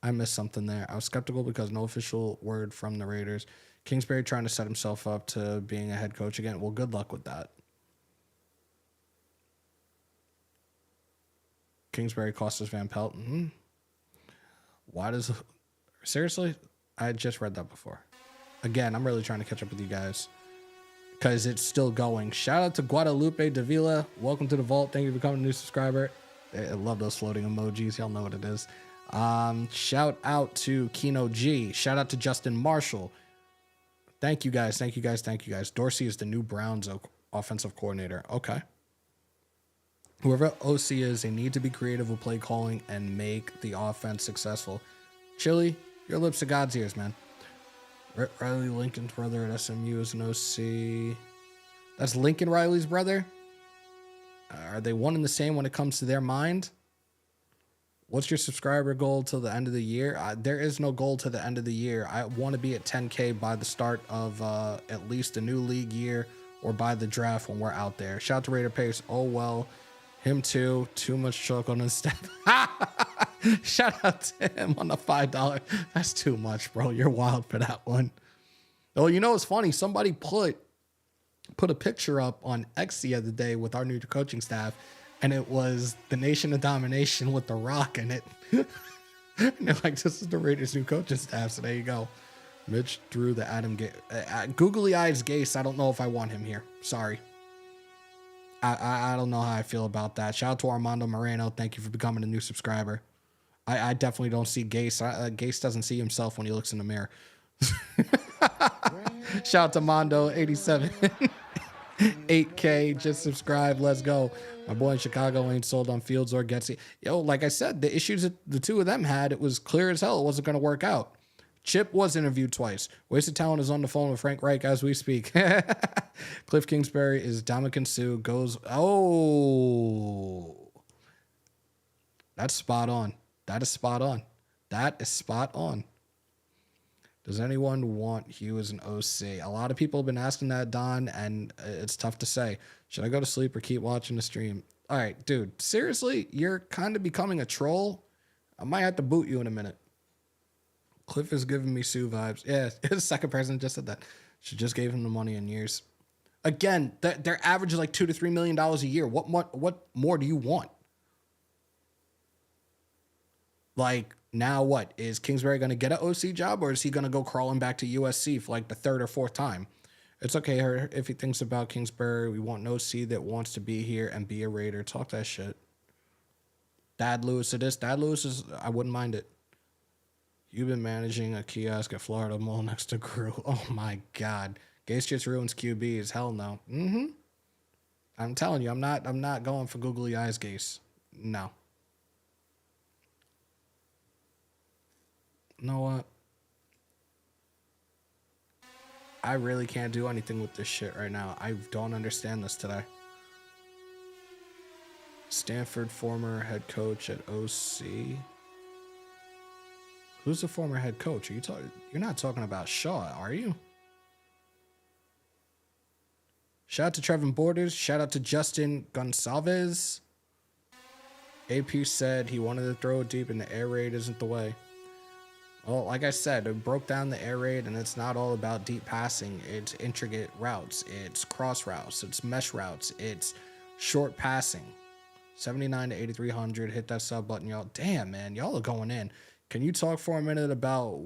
I missed something there. I was skeptical because no official word from the Raiders. Kingsbury trying to set himself up to being a head coach again. Well, good luck with that. Kingsbury cost us Van Pelt. Why does... Seriously? I just read that before. Again, I'm really trying to catch up with you guys because it's still going. Shout out to Guadalupe Davila. Welcome to the vault. Thank you for becoming a new subscriber. I love those floating emojis. Y'all know what it is. Shout out to Kino G. Shout out to Justin Marshall. Thank you guys. Dorsey is the new Browns offensive coordinator. Okay. Whoever OC is, they need to be creative with play calling and make the offense successful. Chili, your lips to God's ears, man. Riley Lincoln's brother at SMU is an OC. That's Lincoln Riley's brother? Are they one and the same when it comes to their mind? What's your subscriber goal till the end of the year? There is no goal to the end of the year. I want to be at 10K by the start of at least a new league year or by the draft when we're out there. Shout out to Raider Pace. Oh, well. Him too. Too much chocolate and stuff. Shout out to him on the $5. That's too much, bro. You're wild for that one. Oh, you know what's funny? Somebody put a picture up on X the other day with our new coaching staff, and it was the Nation of Domination with The Rock in it. And they're like, this is the Raiders' new coaching staff, so there you go. Mitch threw the Adam Googly Eyes Gase. I don't know if I want him here. Sorry. I don't know how I feel about that. Shout out to Armando Moreno. Thank you for becoming a new subscriber. I definitely don't see Gase. Gase doesn't see himself when he looks in the mirror. Shout out to Mondo87. 8K, just subscribe. Let's go. My boy in Chicago ain't sold on Fields or Getsy. Yo, like I said, the issues that the two of them had, it was clear as hell it wasn't going to work out. Chip was interviewed twice. Wasted Talent is on the phone with Frank Reich as we speak. Kliff Kingsbury is Dominican Sue goes. Oh, that's spot on. That is spot on. Does anyone want Hugh as an OC? A lot of people have been asking that, Don, and it's tough to say. Should I go to sleep or keep watching the stream? All right, dude, seriously, you're kind of becoming a troll. I might have to boot you in a minute. Kliff is giving me Sue vibes. Yeah, his second president just said that. She just gave him the money in years. Again, their average is like $2 to $3 million a year. What more do you want? Like, now what? Is Kingsbury going to get an OC job, or is he going to go crawling back to USC for like the third or fourth time? It's okay if he thinks about Kingsbury. We want an OC that wants to be here and be a Raider. Talk that shit. Dad Lewis to this. Dad Lewis is, I wouldn't mind it. You've been managing a kiosk at Florida Mall next to Crew. Oh my God. Gase just ruins QBs. Hell no. I'm telling you, I'm not going for googly eyes, Gase. No. You know what? I really can't do anything with this shit right now. I don't understand this today. Stanford former head coach at OC. Who's the former head coach? You're not talking about Shaw, are you? Shout out to Trevin Borders. Shout out to Justin Gonsalves. AP said he wanted to throw it deep and the air raid isn't the way. Well, like I said, it broke down the air raid, and it's not all about deep passing. It's intricate routes. It's cross routes. It's mesh routes. It's short passing. 79 to 8,300. Hit that sub button, y'all. Damn, man. Y'all are going in. Can you talk for a minute about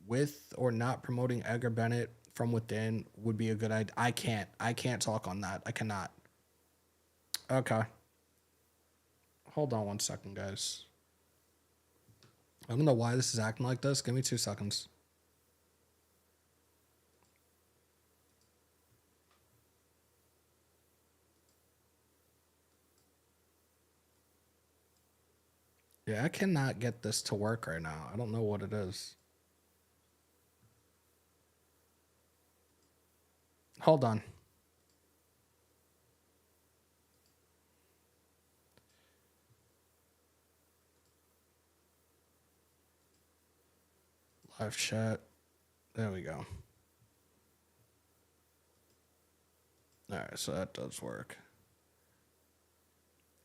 with or not promoting Edgar Bennett from within would be a good idea? I can't talk on that. I cannot. Okay. Hold on 1 second, guys. I don't know why this is acting like this. Give me 2 seconds. Yeah, I cannot get this to work right now. I don't know what it is. Hold on. Live chat. There we go. All right, so that does work.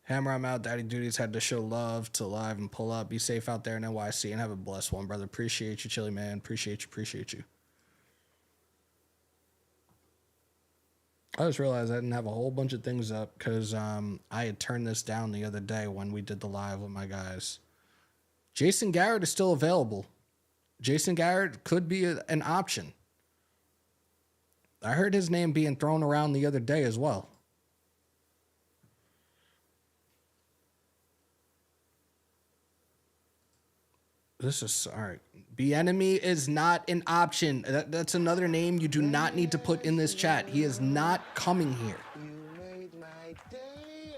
Hammer, I'm out. Daddy Duties had to show love to live and pull up. Be safe out there in NYC and have a blessed one, brother. Appreciate you, Chili Man. Appreciate you. I just realized I didn't have a whole bunch of things up because I had turned this down the other day when we did the live with my guys. Jason Garrett is still available. Jason Garrett could be an option. I heard his name being thrown around the other day as well. This is all right. Bieniemy is not an option. That's another name you do not need to put in this chat. He is not coming here. You made my day.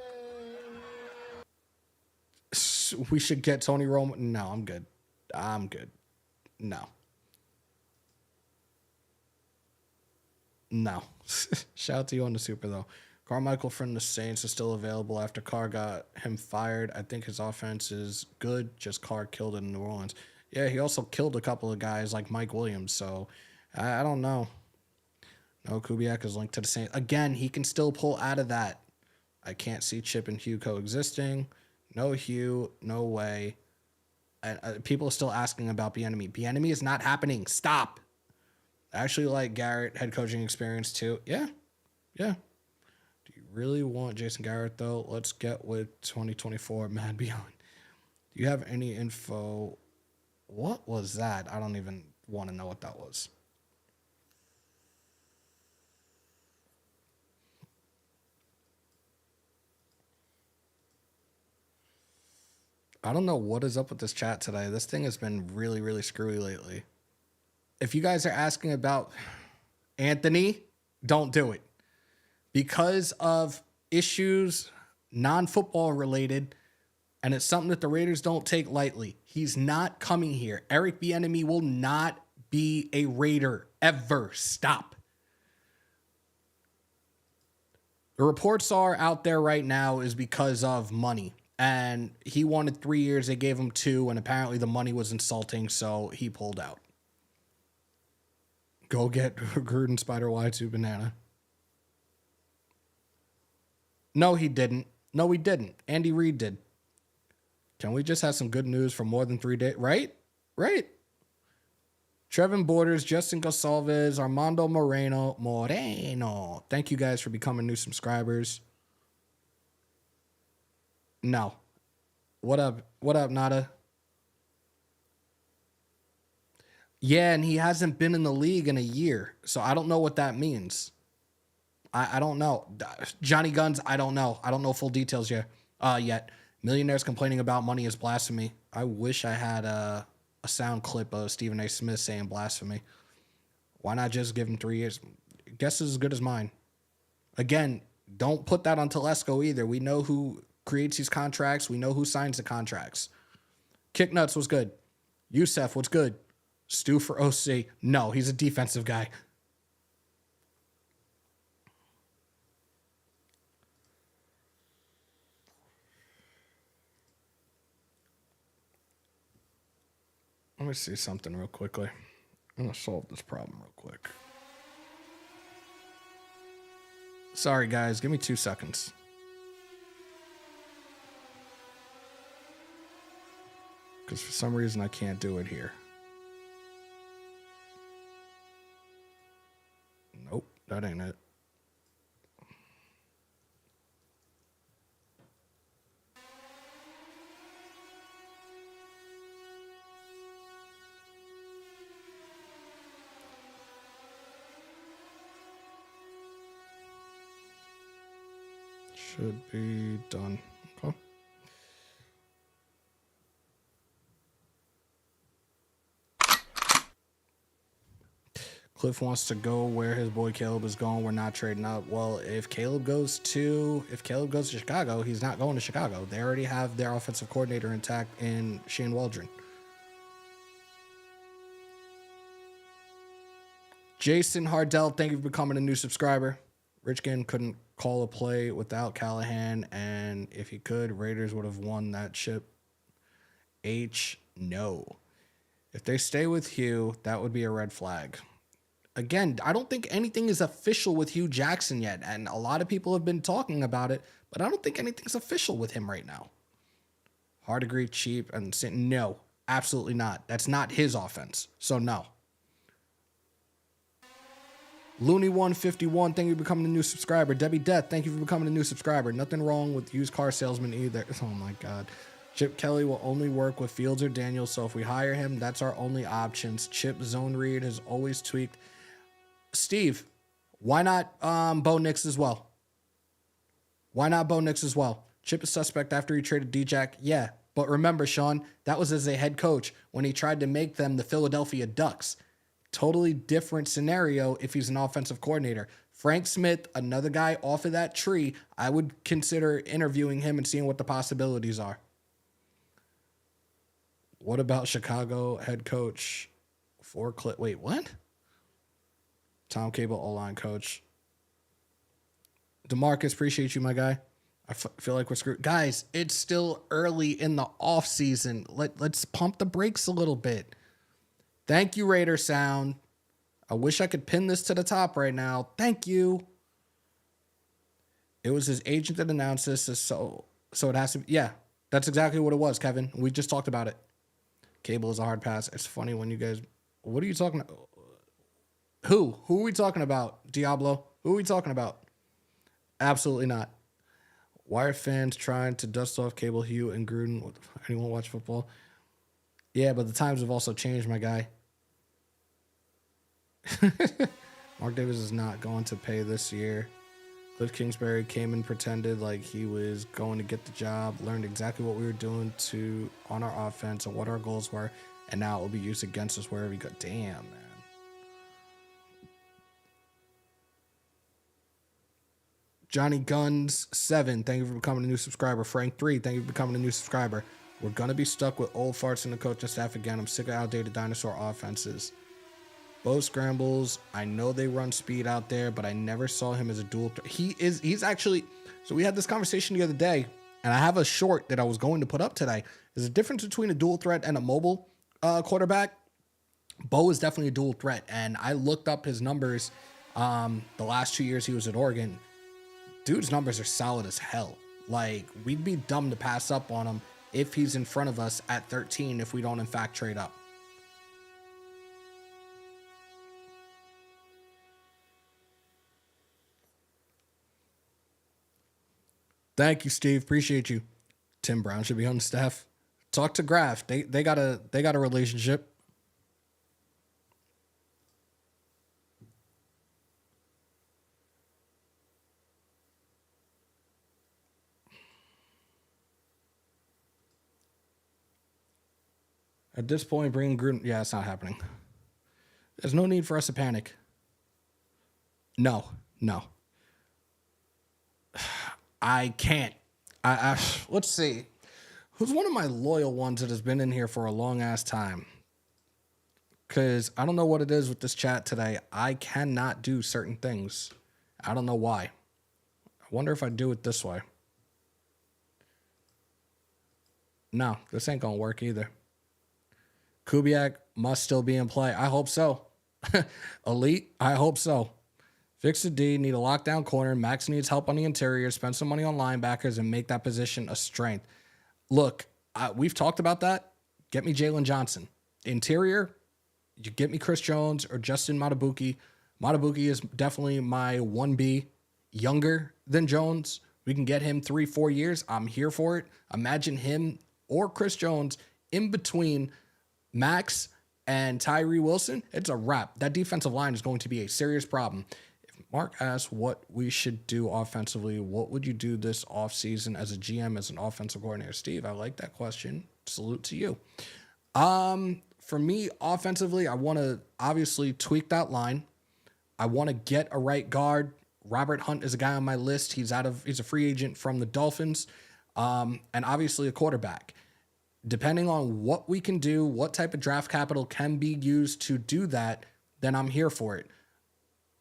We should get Tony Romo. No, I'm good. No. Shout out to you on the super though. Carmichael from the Saints is still available after Carr got him fired. I think his offense is good. Just Carr killed it in New Orleans. Yeah, he also killed a couple of guys like Mike Williams. So I don't know. No, Kubiak is linked to the Saints. Again, he can still pull out of that. I can't see Chip and Hugh coexisting. No Hugh, no way. People are still asking about Bieniemy. Bieniemy is not happening. Stop. I actually like Garrett head coaching experience too. Yeah. Do you really want Jason Garrett though? Let's get with 2024 Mad Beyond. Do you have any info? What was that? I don't even want to know what that was. I don't know what is up with this chat today. This thing has been really, really screwy lately. If you guys are asking about Anthony, don't do it. Because of issues, non-football related, and it's something that the Raiders don't take lightly. He's not coming here. Eric Bieniemy will not be a Raider ever. Stop. The reports are out there right now is because of money. And he wanted 3 years. They gave him 2, and apparently the money was insulting, so he pulled out. Go get Gruden Spider Y2 banana. No, he didn't. Andy Reid did. Can we just have some good news for more than 3 days? Right? Trevin Borders, Justin Gonsalves, Armando Moreno. Thank you guys for becoming new subscribers. No. What up, Nada? Yeah, and he hasn't been in the league in a year, so I don't know what that means. I don't know. Johnny Guns, I don't know. I don't know full details yet. Millionaires complaining about money is blasphemy. I wish I had a sound clip of Stephen A. Smith saying blasphemy. Why not just give him 3 years? Guess is as good as mine. Again, don't put that on Telesco either. We know who creates these contracts. We know who signs the contracts. Kicknuts was good. Youssef, what's good? Stu for OC. No, he's a defensive guy. Let me see something real quickly. I'm going to solve this problem real quick. Sorry, guys. Give me 2 seconds. Because for some reason, I can't do it here. Nope, that ain't it. Should be done. Okay. Kliff wants to go where his boy Caleb is going. We're not trading up. Well, if Caleb goes to Chicago, he's not going to Chicago. They already have their offensive coordinator intact in Shane Waldron. Jason Hardell, thank you for becoming a new subscriber. Richkin couldn't call a play without Callahan, and if he could, Raiders would have won that chip. No. If they stay with Hugh, that would be a red flag. Again, I don't think anything is official with Hugh Jackson yet, and a lot of people have been talking about it, but I don't think anything's official with him right now. Hard to agree, cheap, and no, absolutely not. That's not his offense, so no. Looney151, thank you for becoming a new subscriber. Debbie Death, thank you for becoming a new subscriber. Nothing wrong with used car salesman either. Oh my God. Chip Kelly will only work with Fields or Daniels, so if we hire him, that's our only options. Chip zone read has always tweaked. Steve, why not Bo Nix as well? Why not Bo Nix as well? Chip is suspect after he traded D-Jack. Yeah, but remember, Sean, that was as a head coach when he tried to make them the Philadelphia Ducks. Totally different scenario if he's an offensive coordinator. Frank Smith, another guy off of that tree, I would consider interviewing him and seeing what the possibilities are. What about Chicago head coach for Kliff? Wait, what? Tom Cable, O-line coach. DeMarcus, appreciate you, my guy. I feel like we're screwed. Guys, it's still early in the offseason. Let's pump the brakes a little bit. Thank you, Raider Sound. I wish I could pin this to the top right now. Thank you. It was his agent that announced this, so it has to be. Yeah, that's exactly what it was, Kevin. We just talked about it. Cable is a hard pass. It's funny when you guys... What are you talking about? Who are we talking about, Diablo? Who are we talking about? Absolutely not. Why are fans trying to dust off Cable, Hugh, and Gruden? Anyone watch football? Yeah, but the times have also changed, my guy. Mark Davis is not going to pay this year. Kliff Kingsbury came and pretended like he was going to get the job, learned exactly what we were doing on our offense and what our goals were, and now it will be used against us wherever we go. Damn, man. Johnny Guns 7, thank you for becoming a new subscriber. Frank 3, thank you for becoming a new subscriber. We're going to be stuck with old farts in the coaching staff again. I'm sick of outdated dinosaur offenses. Bo scrambles. I know they run speed out there, but I never saw him as a dual threat. He's actually, so we had this conversation the other day, and I have a short that I was going to put up today. There's a difference between a dual threat and a mobile quarterback. Bo is definitely a dual threat, and I looked up his numbers the last 2 years he was at Oregon. Dude's numbers are solid as hell. Like, we'd be dumb to pass up on him if he's in front of us at 13 if we don't, in fact, trade up. Thank you, Steve. Appreciate you. Tim Brown should be on the staff. Talk to Graf. They got a relationship. At this point, bringing Gruden, yeah, it's not happening. There's no need for us to panic. No. I can't. Let's see. Who's one of my loyal ones that has been in here for a long ass time? Because I don't know what it is with this chat today. I cannot do certain things. I don't know why. I wonder if I do it this way. No, this ain't going to work either. Kubiak must still be in play. I hope so. Elite, I hope so. Fix the D, need a lockdown corner. Max needs help on the interior. Spend some money on linebackers and make that position a strength. Look, we've talked about that. Get me Jalen Johnson. Interior, you get me Chris Jones or Justin Matabuki. Matabuki is definitely my 1B. Younger than Jones. We can get him 3-4 years. I'm here for it. Imagine him or Chris Jones in between Max and Tyree Wilson. It's a wrap. That defensive line is going to be a serious problem. If Mark asks what we should do offensively, what would you do this offseason as a GM, as an offensive coordinator? Steve, I like that question. Salute to you. For me, offensively, I want to obviously tweak that line. I want to get a right guard. Robert Hunt is a guy on my list. He's a free agent from the Dolphins. And obviously a quarterback. Depending on what we can do, what type of draft capital can be used to do that, then I'm here for it.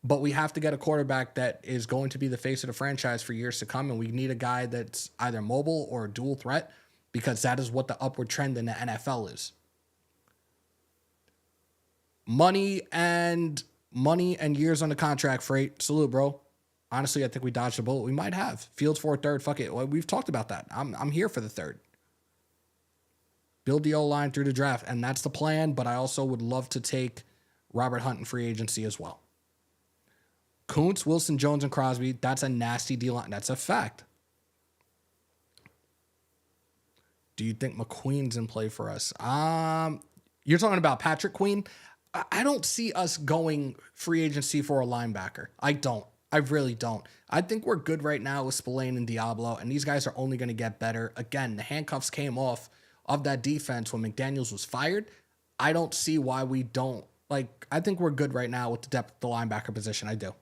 But we have to get a quarterback that is going to be the face of the franchise for years to come. And we need a guy that's either mobile or a dual threat, because that is what the upward trend in the NFL is. Money and years on the contract freight. Salute, bro. Honestly, I think we dodged the bullet. We might have. Fields for a third. Fuck it. Well, we've talked about that. I'm here for the third. Build the O-line through the draft, and that's the plan, but I also would love to take Robert Hunt in free agency as well. Kuntz, Wilson, Jones, and Crosby, that's a nasty deal. That's a fact. Do you think McQueen's in play for us? You're talking about Patrick Queen? I don't see us going free agency for a linebacker. I don't. I really don't. I think we're good right now with Spillane and Diablo, and these guys are only going to get better. Again, the handcuffs came off of that defense when McDaniels was fired. I don't see why we don't. I think we're good right now with the depth of the linebacker position. I do.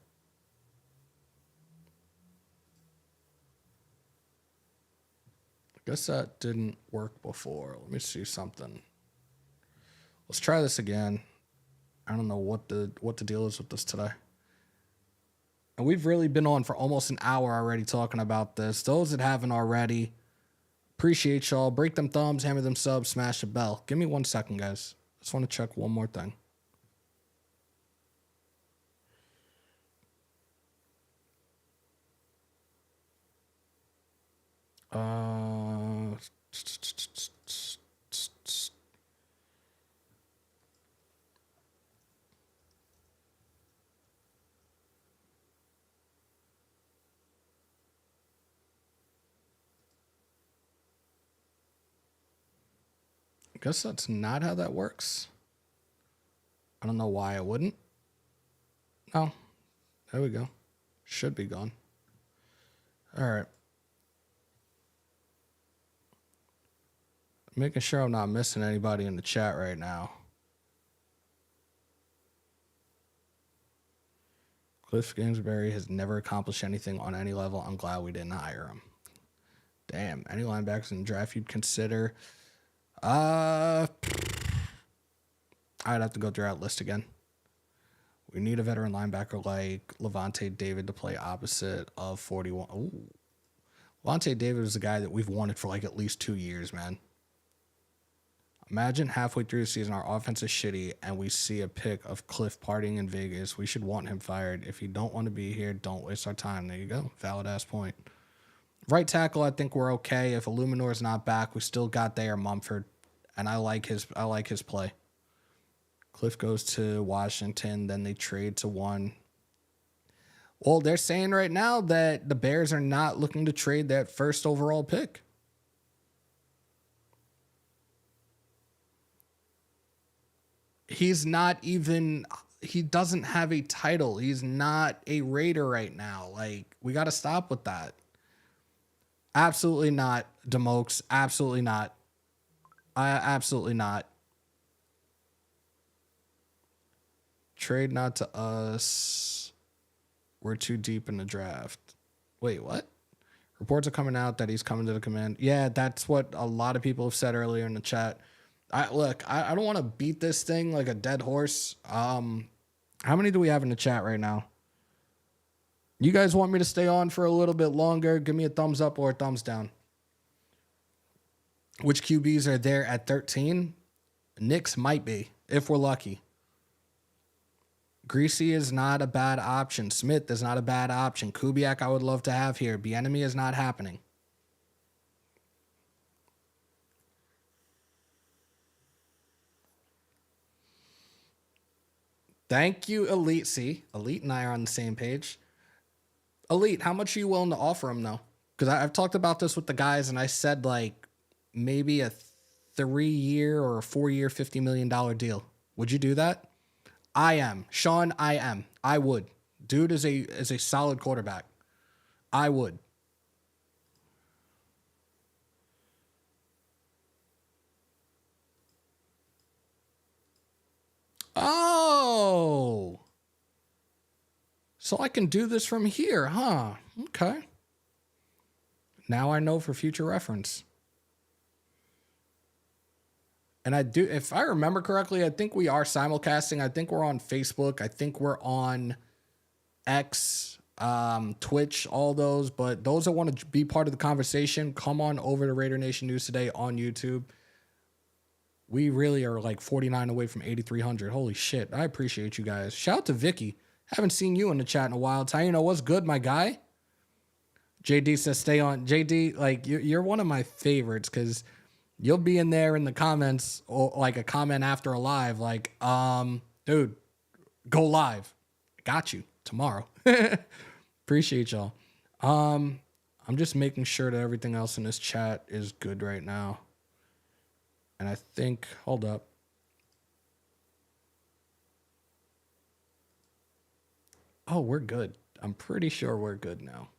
I guess that didn't work before. Let me see something. Let's try this again. I don't know what the deal is with this today. And we've really been on for almost an hour already talking about this. Those that haven't already, appreciate y'all. Break them thumbs, hammer them subs, smash the bell. Give me 1 second, guys. Just want to check one more thing. I guess that's not how that works. I don't know why I wouldn't. Oh, there we go. Should be gone. All right. Making sure I'm not missing anybody in the chat right now. Kliff Kingsbury has never accomplished anything on any level. I'm glad we didn't hire him. Damn. Any linebackers in the draft you'd consider? I'd have to go through that list again. We need a veteran linebacker like Levante David to play opposite of 41. Ooh. Levante David is a guy that we've wanted for at least 2 years, man. Imagine halfway through the season, our offense is shitty, and we see a pic of Kliff partying in Vegas. We should want him fired. If you don't want to be here, don't waste our time. There you go. Valid-ass point. Right tackle, I think we're okay. If Illuminor's not back, we still got Thayer Mumford, and I like his play. Kliff goes to Washington, then they trade to one. Well, they're saying right now that the Bears are not looking to trade that first overall pick. He doesn't have a title. He's not a Raider right now. We got to stop with that. Absolutely not, Demokes. Absolutely not. Absolutely not. Trade not to us. We're too deep in the draft. Wait, what? Reports are coming out that he's coming to the command. Yeah, that's what a lot of people have said earlier in the chat. I don't want to beat this thing like a dead horse. How many do we have in the chat right now? You guys want me to stay on for a little bit longer? Give me a thumbs up or a thumbs down. Which QBs are there at 13? Knicks might be, if we're lucky. Greasy is not a bad option. Smith is not a bad option. Kubiak I would love to have here. Bieniemy is not happening. Thank you, Elite. See, Elite and I are on the same page. Elite, how much are you willing to offer him, though? Because I've talked about this with the guys, and I said, like, maybe a 3-year or a 4-year, $50 million deal. Would you do that? I am. Sean, I am. I would. Dude is a solid quarterback. I would. Oh. So I can do this from here, huh? Okay. Now I know for future reference. And I do, if I remember correctly, I think we are simulcasting. I think we're on Facebook. I think we're on X, Twitch, all those. But those that want to be part of the conversation, come on over to Raider Nation News Today on YouTube. We really are like 49 away from 8,300. Holy shit. I appreciate you guys. Shout out to Vicky. Haven't seen you in the chat in a while. Taino, what's good, my guy? JD says stay on. JD, like, you're one of my favorites because you'll be in there in the comments, or like a comment after a live, like, dude, go live. Got you tomorrow. Appreciate y'all. I'm just making sure that everything else in this chat is good right now. And I think, hold up. Oh, we're good. I'm pretty sure we're good now.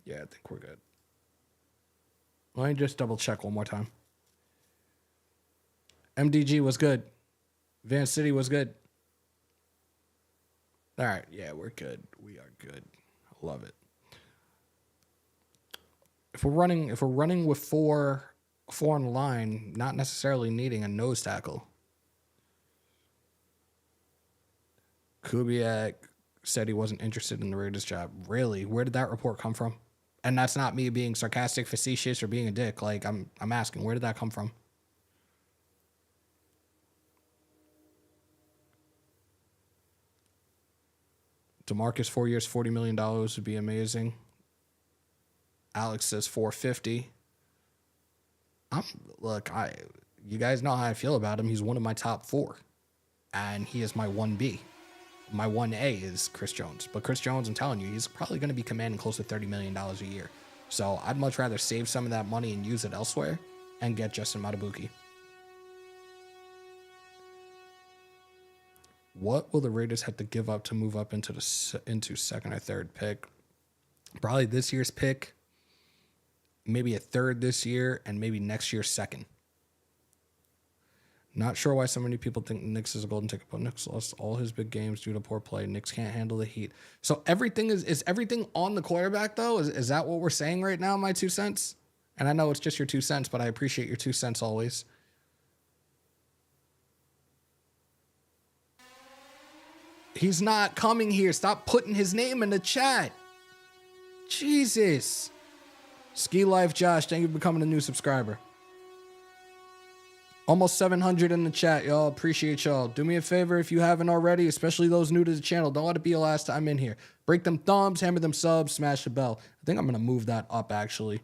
Yeah, I think we're good. Let me just double check one more time. MDG was good. Van City was good. All right, yeah, we're good. We are good. I love it. If we're running with four on the line, not necessarily needing a nose tackle. Kubiak said he wasn't interested in the Raiders job. Really? Where did that report come from? And that's not me being sarcastic, facetious, or being a dick. Like, I'm asking, where did that come from? DeMarcus, 4 years, $40 million would be amazing. Alex says 450. Look, you guys know how I feel about him. He's one of my top 4. And he is my 1B. My 1A is Chris Jones. But Chris Jones, I'm telling you, he's probably going to be commanding close to $30 million a year. So I'd much rather save some of that money and use it elsewhere and get Justin Matabuki. What will the Raiders have to give up to move up into second or third pick? Probably this year's pick, maybe a third this year, and maybe next year's second. Not sure why so many people think Knicks is a golden ticket, but Knicks lost all his big games due to poor play. Knicks can't handle the heat. So everything is everything on the quarterback, though? Is that what we're saying right now, my 2 cents? And I know it's just your 2 cents, but I appreciate your 2 cents always. He's not coming here. Stop putting his name in the chat. Jesus. Ski Life Josh, thank you for becoming a new subscriber. Almost 700 in the chat, y'all. Appreciate y'all. Do me a favor if you haven't already, especially those new to the channel. Don't let it be your last time in here. Break them thumbs, hammer them subs, smash the bell. I think I'm going to move that up, actually.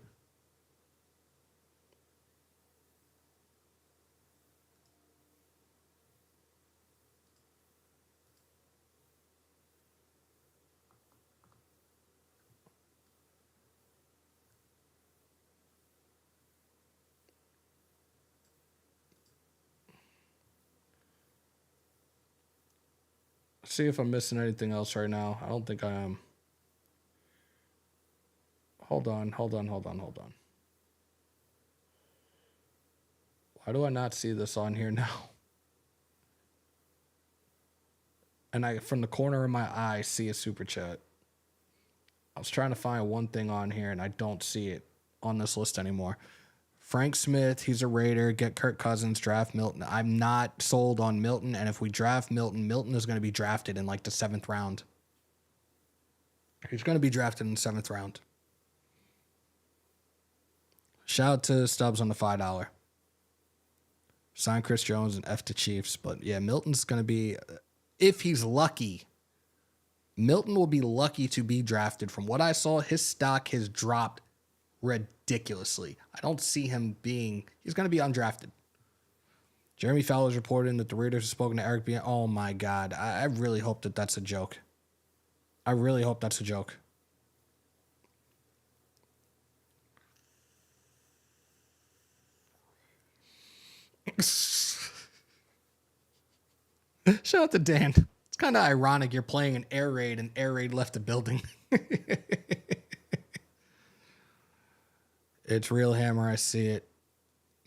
See if I'm missing anything else right now. I don't think I am. Hold on. Why do I not see this on here now? And I, from the corner of my eye, see a super chat. I was trying to find one thing on here, and I don't see it on this list anymore. Frank Smith, he's a Raider. Get Kirk Cousins, draft Milton. I'm not sold on Milton, and if we draft Milton, Milton is going to be drafted in like the 7th round. He's going to be drafted in the 7th round. Shout out to Stubbs on the $5. Sign Chris Jones and F the Chiefs. But yeah, Milton's going to be, if he's lucky, Milton will be lucky to be drafted. From what I saw, his stock has dropped ridiculously. I don't see him being, he's going to be undrafted. Jeremy Fowler's reporting that the Raiders have spoken to Eric B. Oh my God. I really hope that that's a joke. I really hope that's a joke. Shout out to Dan. It's kind of ironic you're playing an air raid and air raid left the building. It's real hammer. I see it.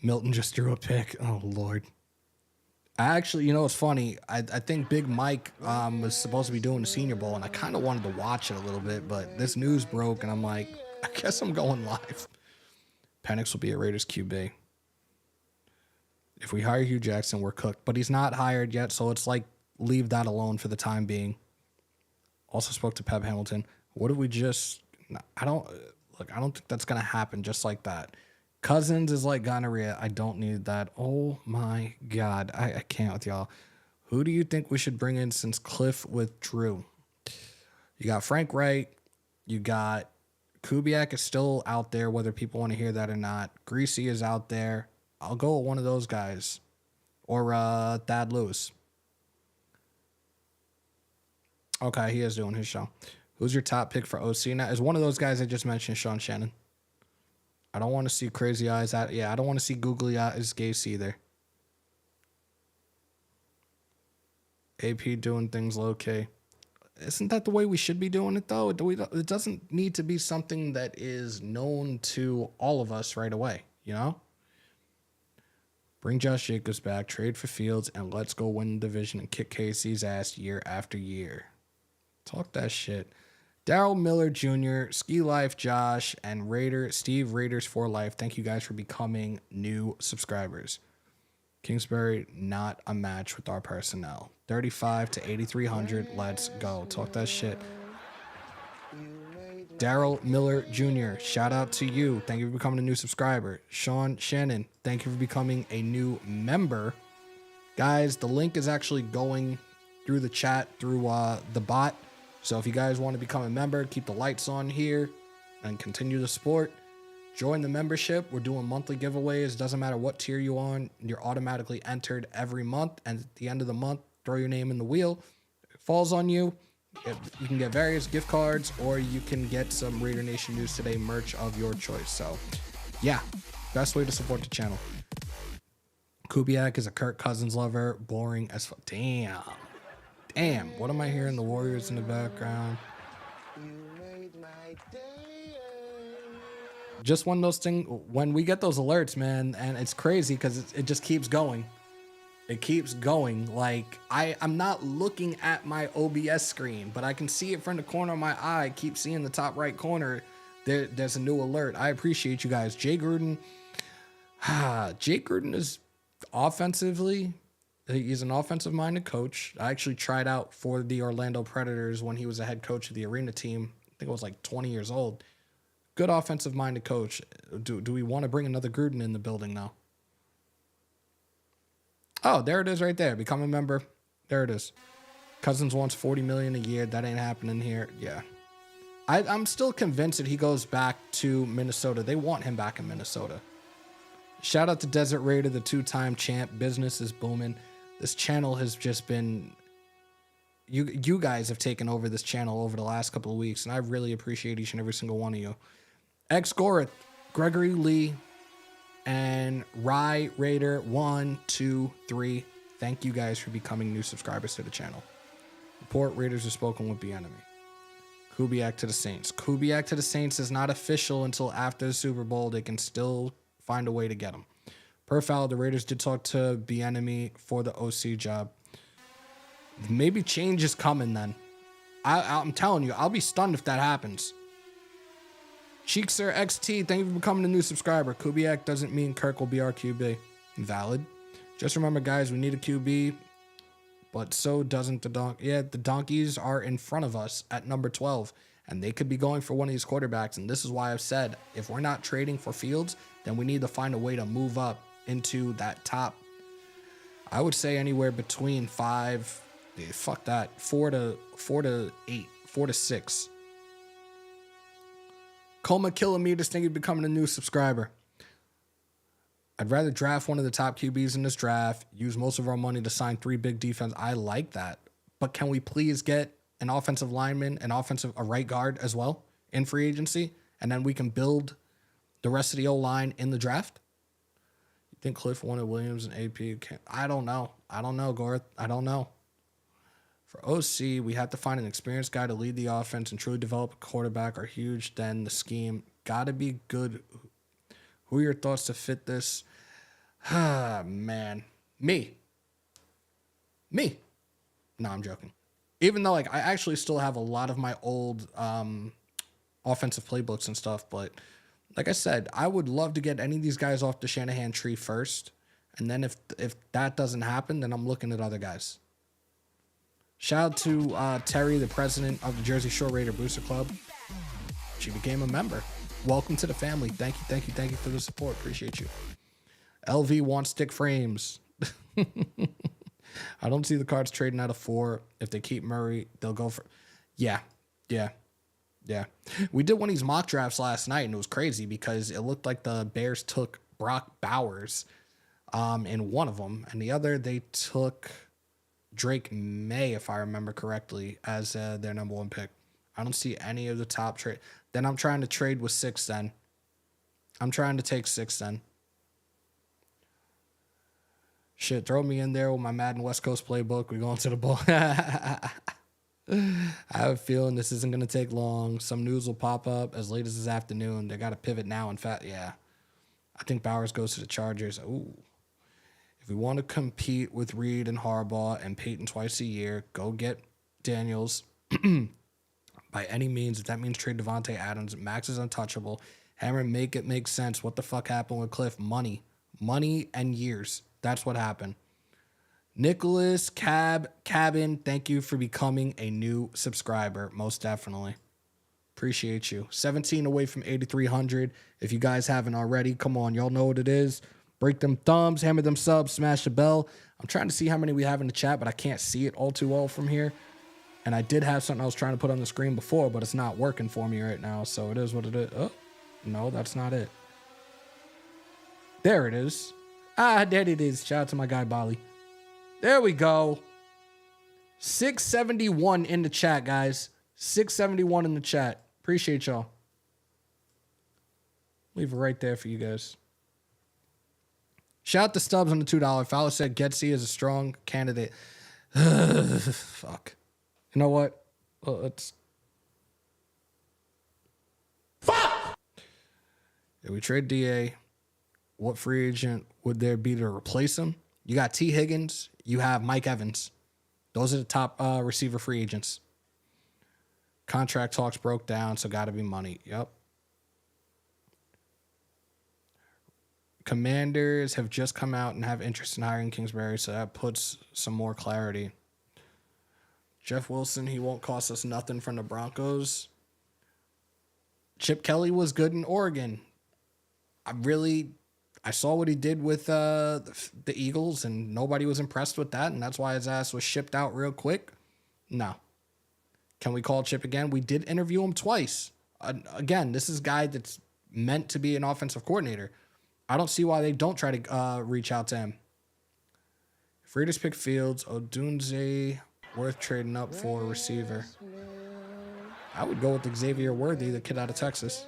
Milton just threw a pick. Oh, Lord. I actually, you know, it's funny. I think Big Mike was supposed to be doing the Senior Bowl, and I kind of wanted to watch it a little bit, but this news broke, and I'm like, I guess I'm going live. Penix will be a Raiders QB. If we hire Hugh Jackson, we're cooked. But he's not hired yet, so it's like, leave that alone for the time being. Also spoke to Pep Hamilton. What if we just... I don't think that's going to happen just like that. Cousins is like gonorrhea. I don't need that. Oh, my God. I can't with y'all. Who do you think we should bring in since Kliff withdrew? You got Frank Wright. You got... Kubiak is still out there, whether people want to hear that or not. Greasy is out there. I'll go with one of those guys. Or Thad Lewis. Okay, he is doing his show. Who's your top pick for OC now? Is one of those guys I just mentioned, Sean Shannon. I don't want to see crazy eyes. I don't want to see googly eyes Gase either. AP doing things low-key. Isn't that the way we should be doing it, though? It doesn't need to be something that is known to all of us right away, you know? Bring Josh Jacobs back, trade for Fields, and let's go win the division and kick KC's ass year after year. Talk that shit. Daryl Miller Jr., Ski Life Josh, and Steve Raiders for Life. Thank you guys for becoming new subscribers. Kingsbury, not a match with our personnel. 35 to 8,300. Let's go. Talk that shit. Daryl Miller Jr., shout out to you. Thank you for becoming a new subscriber. Sean Shannon, thank you for becoming a new member. Guys, the link is actually going through the chat, through the bot. So if you guys want to become a member, keep the lights on here and continue the support, join the membership. We're doing monthly giveaways. Doesn't matter what tier you're on. You're automatically entered every month. And at the end of the month, throw your name in the wheel. It falls on you. You can get various gift cards, or you can get some Raider Nation News Today merch of your choice. So, yeah, best way to support the channel. Kubiak is a Kirk Cousins lover. Boring as fuck. Damn. What am I hearing? The Warriors in the background. Just one of those things, when we get those alerts, man, and it's crazy because it just keeps going. It keeps going. Like, I'm not looking at my OBS screen, but I can see it from the corner of my eye. I keep seeing the top right corner. There's a new alert. I appreciate you guys. Jay Gruden is offensively, he's an offensive-minded coach. I actually tried out for the Orlando Predators when he was a head coach of the arena team. I think I was like 20 years old. Good offensive-minded coach. Do we want to bring another Gruden in the building now? Oh, there it is right there. Become a member. There it is. Cousins wants $40 million a year. That ain't happening here. Yeah. I'm still convinced that he goes back to Minnesota. They want him back in Minnesota. Shout out to Desert Raider, the 2-time champ. Business is booming. This channel has just been... You guys have taken over this channel over the last couple of weeks, and I really appreciate each and every single one of you. X-Gorith, Gregory Lee, and Rye Raider 1, 2, 3. Thank you guys for becoming new subscribers to the channel. Report Raiders have spoken with the enemy. Kubiak to the Saints. Kubiak to the Saints is not official until after the Super Bowl. They can still find a way to get him. Per foul, the Raiders did talk to Bieniemy for the OC job. Maybe change is coming then. I'm telling you, I'll be stunned if that happens. Cheekser XT, thank you for becoming a new subscriber. Kubiak doesn't mean Kirk will be our QB. Valid. Just remember, guys, we need a QB, but so doesn't the donkey. Yeah, the donkeys are in front of us at number 12, and they could be going for one of these quarterbacks. And this is why I've said, if we're not trading for Fields, then we need to find a way to move up into that top. I would say anywhere between 4 to 8, 4 to 6. Coma Kilometers, thank you for becoming a new subscriber. I'd rather draft one of the top QBs in this draft, use most of our money to sign 3 big defense. I like that. But can we please get an offensive lineman, a right guard as well in free agency? And then we can build the rest of the O-line in the draft? You think Kliff wanted Williams and AP? I don't know. I don't know, Gorth. I don't know. For OC, we have to find an experienced guy to lead the offense and truly develop a quarterback are huge. Then the scheme got to be good. Who are your thoughts to fit this? Ah, man. Me. No, I'm joking. Even though, like, I actually still have a lot of my old offensive playbooks and stuff, but like I said, I would love to get any of these guys off the Shanahan tree first, and then if that doesn't happen, then I'm looking at other guys. Shout out to Terry, the president of the Jersey Shore Raider Booster Club. She became a member. Welcome to the family. Thank you for the support. Appreciate you. LV wants stick frames. I don't see the Cards trading out of 4. If they keep Murray, they'll go for... Yeah. We did one of these mock drafts last night, and it was crazy because it looked like the Bears took Brock Bowers in one of them, and the other they took Drake May, if I remember correctly, as their number 1 pick. I don't see any of the top trade. Then I'm trying to trade with 6 then. I'm trying to take 6 then. Shit, throw me in there with my Madden West Coast playbook. We're going to the ball. I have a feeling this isn't going to take long. Some news will pop up as late as this afternoon. They got to pivot now. In fact, yeah. I think Bowers goes to the Chargers. Ooh. If we want to compete with Reed and Harbaugh and Peyton twice a year, go get Daniels by any means. If that means trade Devontae Adams, Max is untouchable. Hammer, make it make sense. What the fuck happened with Kliff? Money and years. That's what happened. Nicholas Cabin, thank you for becoming a new subscriber. Most definitely. Appreciate you. 17 away from 8,300. If you guys haven't already, come on. Y'all know what it is. Break them thumbs, hammer them subs, smash the bell. I'm trying to see how many we have in the chat, but I can't see it all too well from here. And I did have something I was trying to put on the screen before, but it's not working for me right now. So it is what it is. Oh, no, that's not it. There it is. Ah, there it is. Shout out to my guy, Bali. There we go. 671 in the chat, guys. 671 in the chat. Appreciate y'all. Leave it right there for you guys. Shout out to Stubbs on the $2. Fowler said Getsy is a strong candidate. Fuck. You know what? Well, let's... Fuck! If we trade DA, what free agent would there be to replace him? You got T. Higgins. You have Mike Evans. Those are the top receiver free agents. Contract talks broke down, so got to be money. Yep. Commanders have just come out and have interest in hiring Kingsbury, so that puts some more clarity. Jeff Wilson, he won't cost us nothing from the Broncos. Chip Kelly was good in Oregon. I saw what he did with the Eagles, and nobody was impressed with that, and that's why his ass was shipped out real quick. No. Can we call Chip again? We did interview him twice. Again, this is a guy that's meant to be an offensive coordinator. I don't see why they don't try to reach out to him. If Raiders pick Fields, Odunze worth trading up for a receiver. I would go with Xavier Worthy, the kid out of Texas.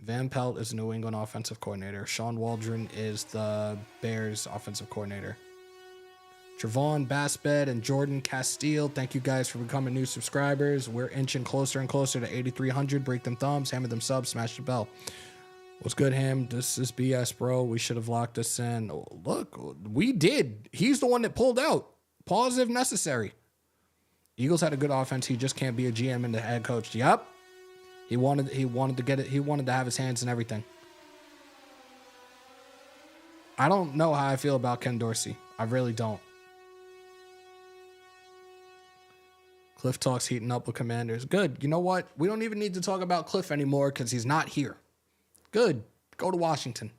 Van Pelt is the New England offensive coordinator. Sean Waldron is the Bears offensive coordinator. Trevon Bassbed and Jordan Castile, thank you guys for becoming new subscribers. We're inching closer and closer to 8,300. Break them thumbs, hammer them subs, smash the bell. What's good, Ham? This is BS, bro. We should have locked this in. Look, we did. He's the one that pulled out. Pause if necessary. Eagles had a good offense. He just can't be a GM and the head coach. Yep. He wanted to get it. He wanted to have his hands in everything. I don't know how I feel about Ken Dorsey. I really don't. Kliff talks heating up with Commanders. Good. You know what? We don't even need to talk about Kliff anymore because he's not here. Good. Go to Washington.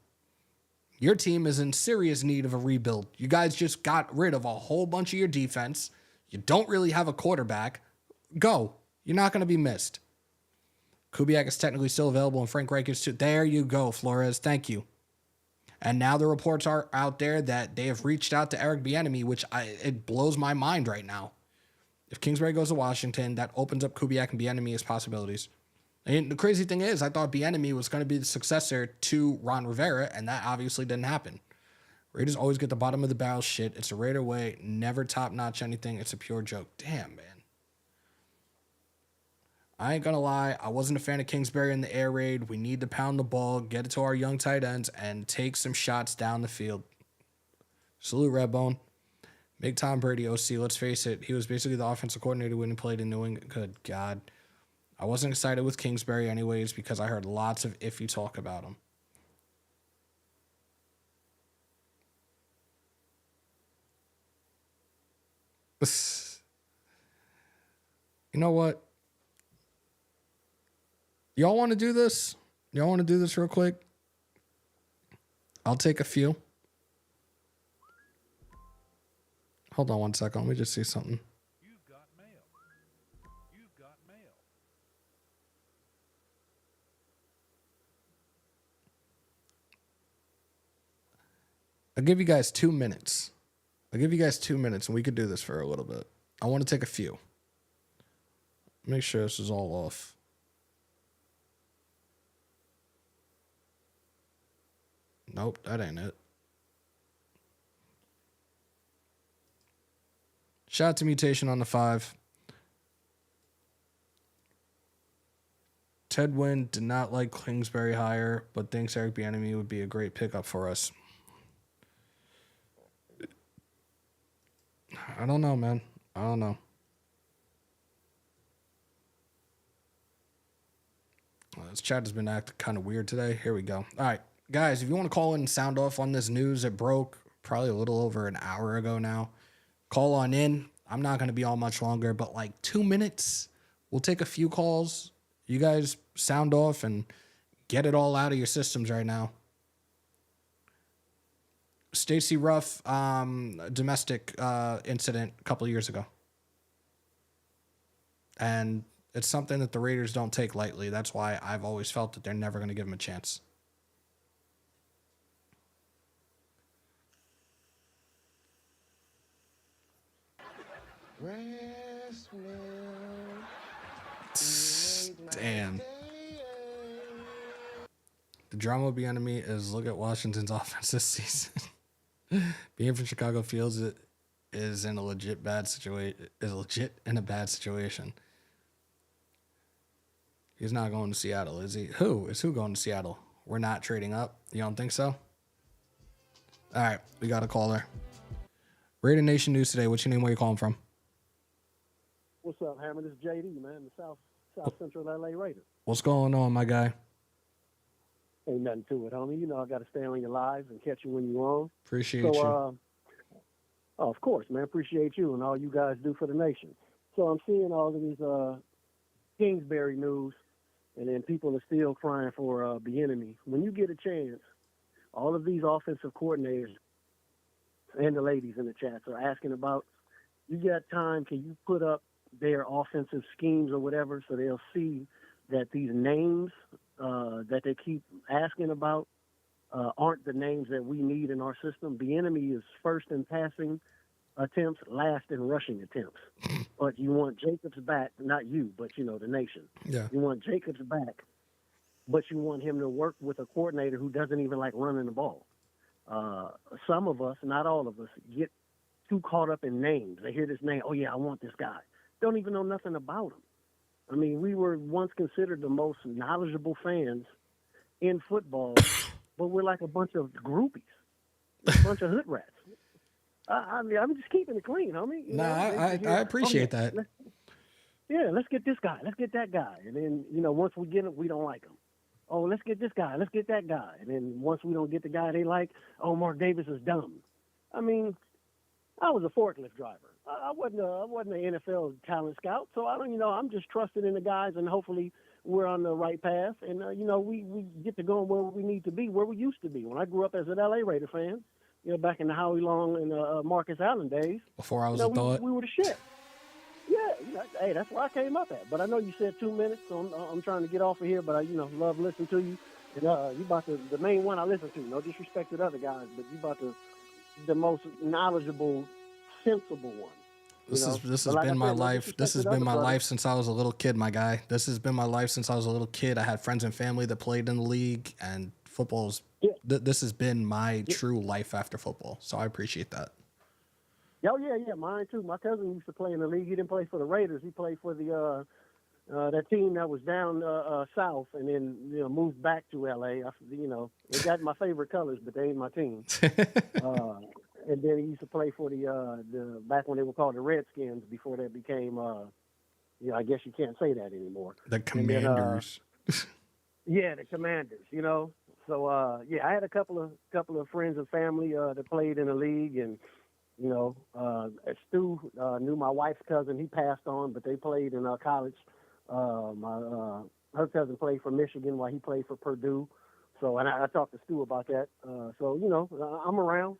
Your team is in serious need of a rebuild. You guys just got rid of a whole bunch of your defense. You don't really have a quarterback. Go. You're not going to be missed. Kubiak is technically still available, and Frank Reich is too. There you go, Flores. Thank you. And now the reports are out there that they have reached out to Eric Bieniemy, which it blows my mind right now. If Kingsbury goes to Washington, that opens up Kubiak and Bieniemy as possibilities. And the crazy thing is, I thought Bieniemy was going to be the successor to Ron Rivera, and that obviously didn't happen. Raiders always get the bottom of the barrel shit. It's a Raider way. Never top-notch anything. It's a pure joke. Damn, man. I ain't going to lie. I wasn't a fan of Kingsbury in the air raid. We need to pound the ball, get it to our young tight ends, and take some shots down the field. Salute, Redbone. Make Tom Brady OC. Let's face it. He was basically the offensive coordinator when he played in New England. Good God. I wasn't excited with Kingsbury anyways because I heard lots of iffy talk about him. You know what? Y'all want to do this? Y'all want to do this real quick? I'll take a few. Hold on one second. Let me just see something. You've got mail. You've got mail. I'll give you guys 2 minutes. I'll give you guys 2 minutes and we could do this for a little bit. I want to take a few. Make sure this is all off. Nope, that ain't it. Shout out to Mutation on the 5. Ted Wynn did not like Kingsbury hire, but thinks Eric Bieniemy would be a great pickup for us. I don't know, man. I don't know. This chat has been acting kind of weird today. Here we go. All right, guys, if you want to call in and sound off on this news, it broke probably a little over an hour ago now. Call on in. I'm not going to be on much longer, but like 2 minutes. We'll take a few calls. You guys sound off and get it all out of your systems right now. Stacey Ruff, domestic incident a couple of years ago. And it's something that the Raiders don't take lightly. That's why I've always felt that they're never going to give him a chance. Damn. The drama of Bieniemy is look at Washington's offense this season. Being from Chicago feels it is in a legit bad situation. Is legit in a bad situation. He's not going to Seattle, is he? Who going to Seattle? We're not trading up. You don't think so? All right, we got a caller. Raider Nation News today. What's your name? Where you calling from? What's up, Hammer? This is JD, man, the South Central LA Raiders. What's going on, my guy? Ain't nothing to it, homie. You know I got to stay on your lives and catch you when you're on. Appreciate you. Oh, of course, man. Appreciate you and all you guys do for the nation. So I'm seeing all of these Kingsbury news, and then people are still crying for Bieniemy. When you get a chance, all of these offensive coordinators and the ladies in the chats are asking about, you got time, can you put up their offensive schemes or whatever so they'll see that these names that they keep asking about aren't the names that we need in our system. Bieniemy is first in passing attempts, last in rushing attempts. But you want Jacobs back, not you, but, you know, the nation. Yeah. You want Jacobs back, but you want him to work with a coordinator who doesn't even like running the ball. Some of us, not all of us, get too caught up in names. They hear this name, oh, yeah, I want this guy. Don't even know nothing about him. I mean, we were once considered the most knowledgeable fans in football, but we're like a bunch of groupies, a bunch of hood rats. I mean, I'm just keeping it clean, homie. You Nah, know, I appreciate that. Let's get this guy. Let's get that guy. And then, once we get him, we don't like him. Oh, let's get this guy. Let's get that guy. And then once we don't get the guy they like, oh, Mark Davis is dumb. I mean, I was a forklift driver. I wasn't an NFL talent scout. So I don't, I'm just trusting in the guys, and hopefully we're on the right path. And, we get to going where we need to be, where we used to be. When I grew up as an LA Raider fan, back in the Howie Long and Marcus Allen days. Before I was a thought. We were the shit. Yeah, hey, that's where I came up at. But I know you said 2 minutes, so I'm trying to get off of here. But I, love listening to you. And you about the main one I listen to. No disrespect to the other guys, but you about the most knowledgeable, sensible one. This has been my life. This has been my life since I was a little kid, my guy. This has been my life since I was a little kid. I had friends and family that played in the league, and football's. Yeah. This has been my true life after football. So I appreciate that. Oh yeah, mine too. My cousin used to play in the league. He didn't play for the Raiders. He played for the that team that was down south, and then moved back to LA. They got my favorite colors, but they ain't my team. And then he used to play for the back when they were called the Redskins before they became I guess you can't say that anymore. The Commanders. Yeah, the Commanders. So I had a couple of friends and family that played in the league, and Stu knew my wife's cousin. He passed on, but they played in college. Her cousin played for Michigan while he played for Purdue. So, and I talked to Stu about that. I'm around.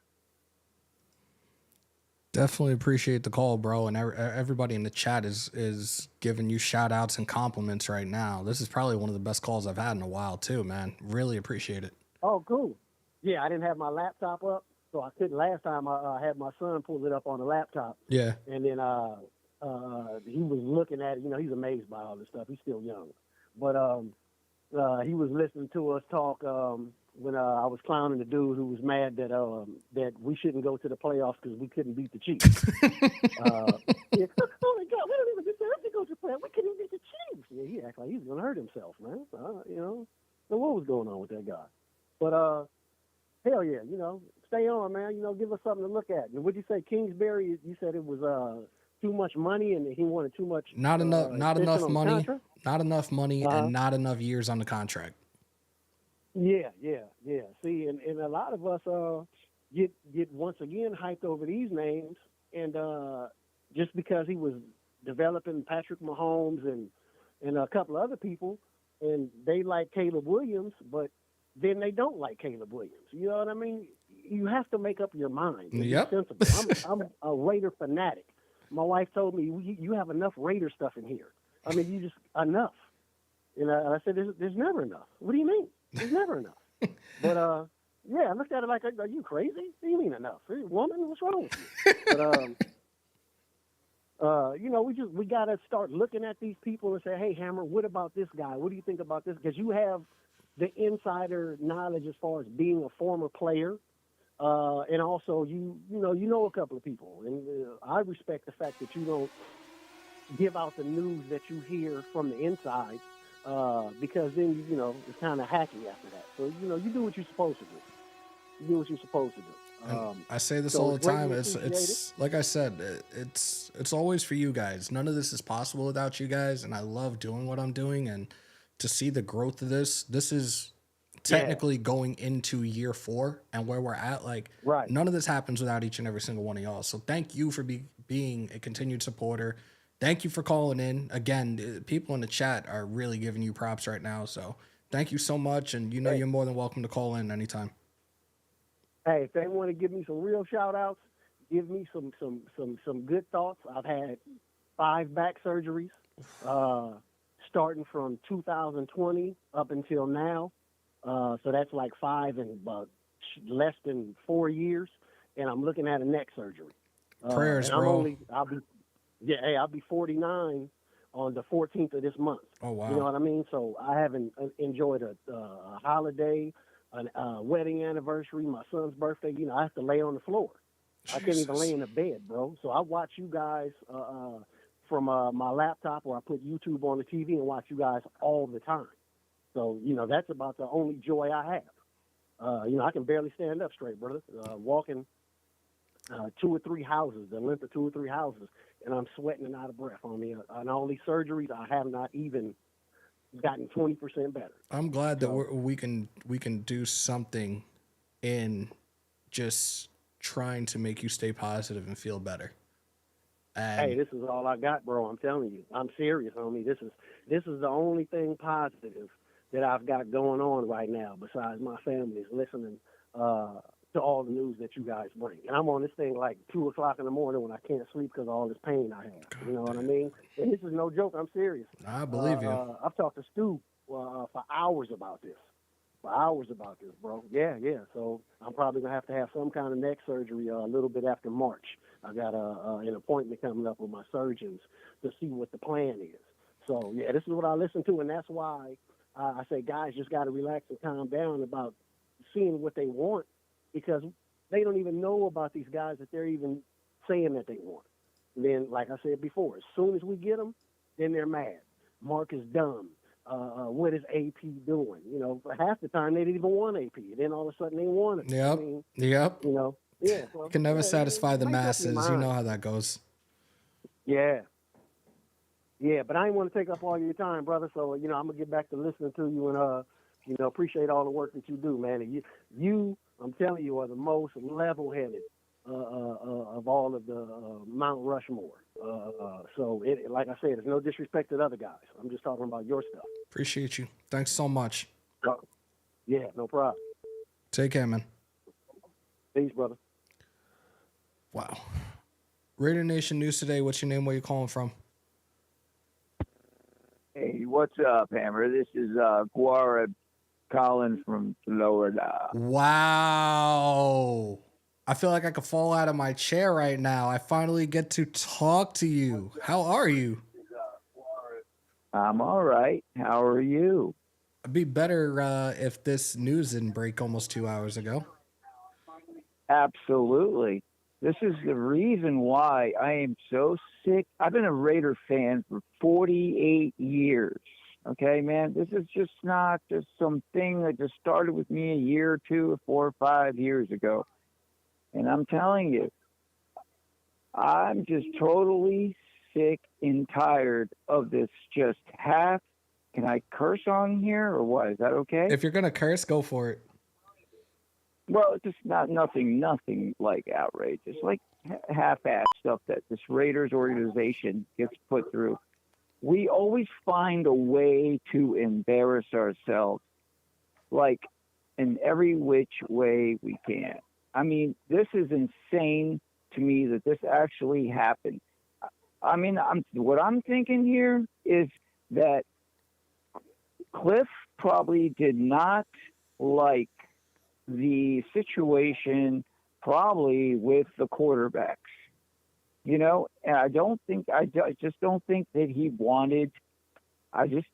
Definitely appreciate the call, bro. And everybody in the chat is giving you shout outs and compliments right now. This is probably one of the best calls I've had in a while too, man. Really appreciate it. Oh, cool. Yeah, I didn't have my laptop up, so I couldn't. Last time I had my son pull it up on the laptop. Yeah. And then he was looking at it. He's amazed by all this stuff. He's still young. But he was listening to us talk when I was clowning the dude who was mad that we shouldn't go to the playoffs because we couldn't beat the Chiefs. Yeah, oh my God, we don't even deserve to go to the playoffs. We couldn't beat the Chiefs. Yeah, he acted like he's going to hurt himself, man. So what was going on with that guy? But hell yeah, stay on, man. Give us something to look at. And what'd you say, Kingsbury? You said it was too much money and he wanted too much. Not enough money, contract? not enough money, and not enough years on the contract. Yeah. See, and a lot of us get once again hyped over these names, and just because he was developing Patrick Mahomes and a couple of other people, and they like Caleb Williams, but then they don't like Caleb Williams. You know what I mean? You have to make up your mind. Yep. Be sensible. I'm a Raider fanatic. My wife told me, you have enough Raider stuff in here. I mean, you just enough. And I said, there's never enough. What do you mean? There's never enough. But I looked at it like, are you crazy? What do you mean enough? Are you a woman? What's wrong with you? But we got to start looking at these people and say, hey, Hammer, what about this guy? What do you think about this? Because you have the insider knowledge as far as being a former player, and also you know a couple of people, and I respect the fact that you don't give out the news that you hear from the inside. Because then, it's kind of hacky after that. So, you do what you're supposed to do. You do what you're supposed to do. I say this all the time. It's like I said, it's always for you guys. None of this is possible without you guys. And I love doing what I'm doing. And to see the growth of this is technically going into year 4 and where we're at. Like, none of this happens without each and every single one of y'all. So thank you for being a continued supporter. Thank you for calling in. Again, people in the chat are really giving you props right now. So thank you so much. And you're more than welcome to call in anytime. Hey, if they want to give me some real shout outs, give me some good thoughts. I've had 5 back surgeries, starting from 2020 up until now. So that's like 5 in less than 4 years. And I'm looking at a neck surgery. Prayers, bro. I'll be 49 on the 14th of this month. Oh, wow. You know what I mean? So I haven't enjoyed a holiday, a wedding anniversary, my son's birthday. I have to lay on the floor. Jesus. I can't even lay in the bed, bro. So I watch you guys from my laptop, or I put YouTube on the TV and watch you guys all the time. So, that's about the only joy I have. I can barely stand up straight, brother. Walking 2 or 3 houses, the length of 2 or 3 houses, and I'm sweating and out of breath on me. On all these surgeries, I have not even gotten 20% better. I'm glad that we can do something in just trying to make you stay positive and feel better. Hey, And this is all I got, bro. I'm telling you. I'm serious, homie. This is the only thing positive that I've got going on right now, besides my family's listening to all the news that you guys bring. And I'm on this thing like 2 o'clock in the morning when I can't sleep because of all this pain I have. You know what I mean? And this is no joke. I'm serious. I believe you. I've talked to Stu for hours about this. For hours about this, bro. Yeah. So I'm probably gonna have to have some kind of neck surgery a little bit after March. I got an appointment coming up with my surgeons to see what the plan is. So yeah, this is what I listen to, and that's why I say guys just got to relax and calm down about seeing what they want, because they don't even know about these guys that they're even saying that they want. And then, like I said before, as soon as we get them, then they're mad. Mark is dumb. What is AP doing? You know, for half the time they didn't even want AP. Then all of a sudden they want it. Yep. I mean, Yep. you know, yeah. So, You can never yeah, satisfy the make up your masses. You mind. know how that goes. Yeah. Yeah, but I ain't want to take up all your time, brother. So, I'm going to get back to listening to you and, appreciate all the work that you do, man. And you I'm telling you, are the most level-headed of all of the Mount Rushmore. So, like I said, it's no disrespect to the other guys. I'm just talking about your stuff. Appreciate you. Thanks so much. Yeah, no problem. Take care, man. Peace, brother. Wow. Raider Nation News Today. What's your name? Where you calling from? Hey, what's up, Hammer? This is Guara Collins from Florida. Wow. I feel like I could fall out of my chair right now. I finally get to talk to you. How are you? I'm all right. How are you? It'd be better if this news didn't break almost 2 hours ago. Absolutely. This is the reason why I am so sick. I've been a Raider fan for 48 years. Okay, man, this is just not just something that just started with me a year or 2 or 4 or 5 years ago. And I'm telling you, I'm just totally sick and tired of this just half. Can I curse on here or what? Is that okay? If you're going to curse, go for it. Well, it's just nothing like outrageous, like half-assed stuff that this Raiders organization gets put through. We always find a way to embarrass ourselves, like in every which way we can. I mean, this is insane to me that this actually happened. I mean, what I'm thinking here is that Kliff probably did not like the situation probably with the quarterbacks, and I just don't think that he wanted, I just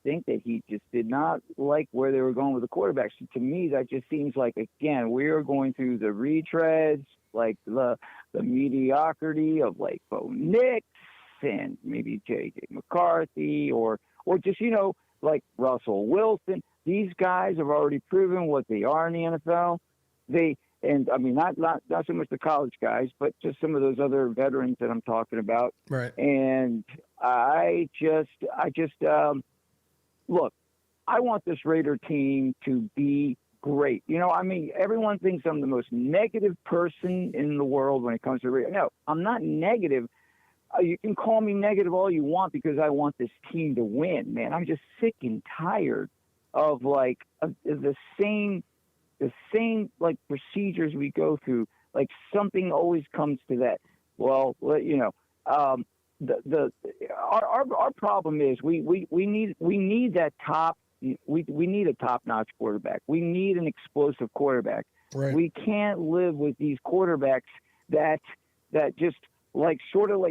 think that he just did not like where they were going with the quarterbacks. To me, that just seems like, again, we are going through the retreads, like the mediocrity of like Bo Nix and maybe J.J. McCarthy or just, like Russell Wilson. These guys have already proven what they are in the NFL. Not so much the college guys, but just some of those other veterans that I'm talking about. Right. And look, I want this Raider team to be great. Everyone thinks I'm the most negative person in the world when it comes to Raider. No, I'm not negative. You can call me negative all you want because I want this team to win, man. I'm just sick and tired of the same like procedures we go through. Like something always comes to that. Well, our problem is we need that top. We need a top-notch quarterback. We need an explosive quarterback. Right. We can't live with these quarterbacks that just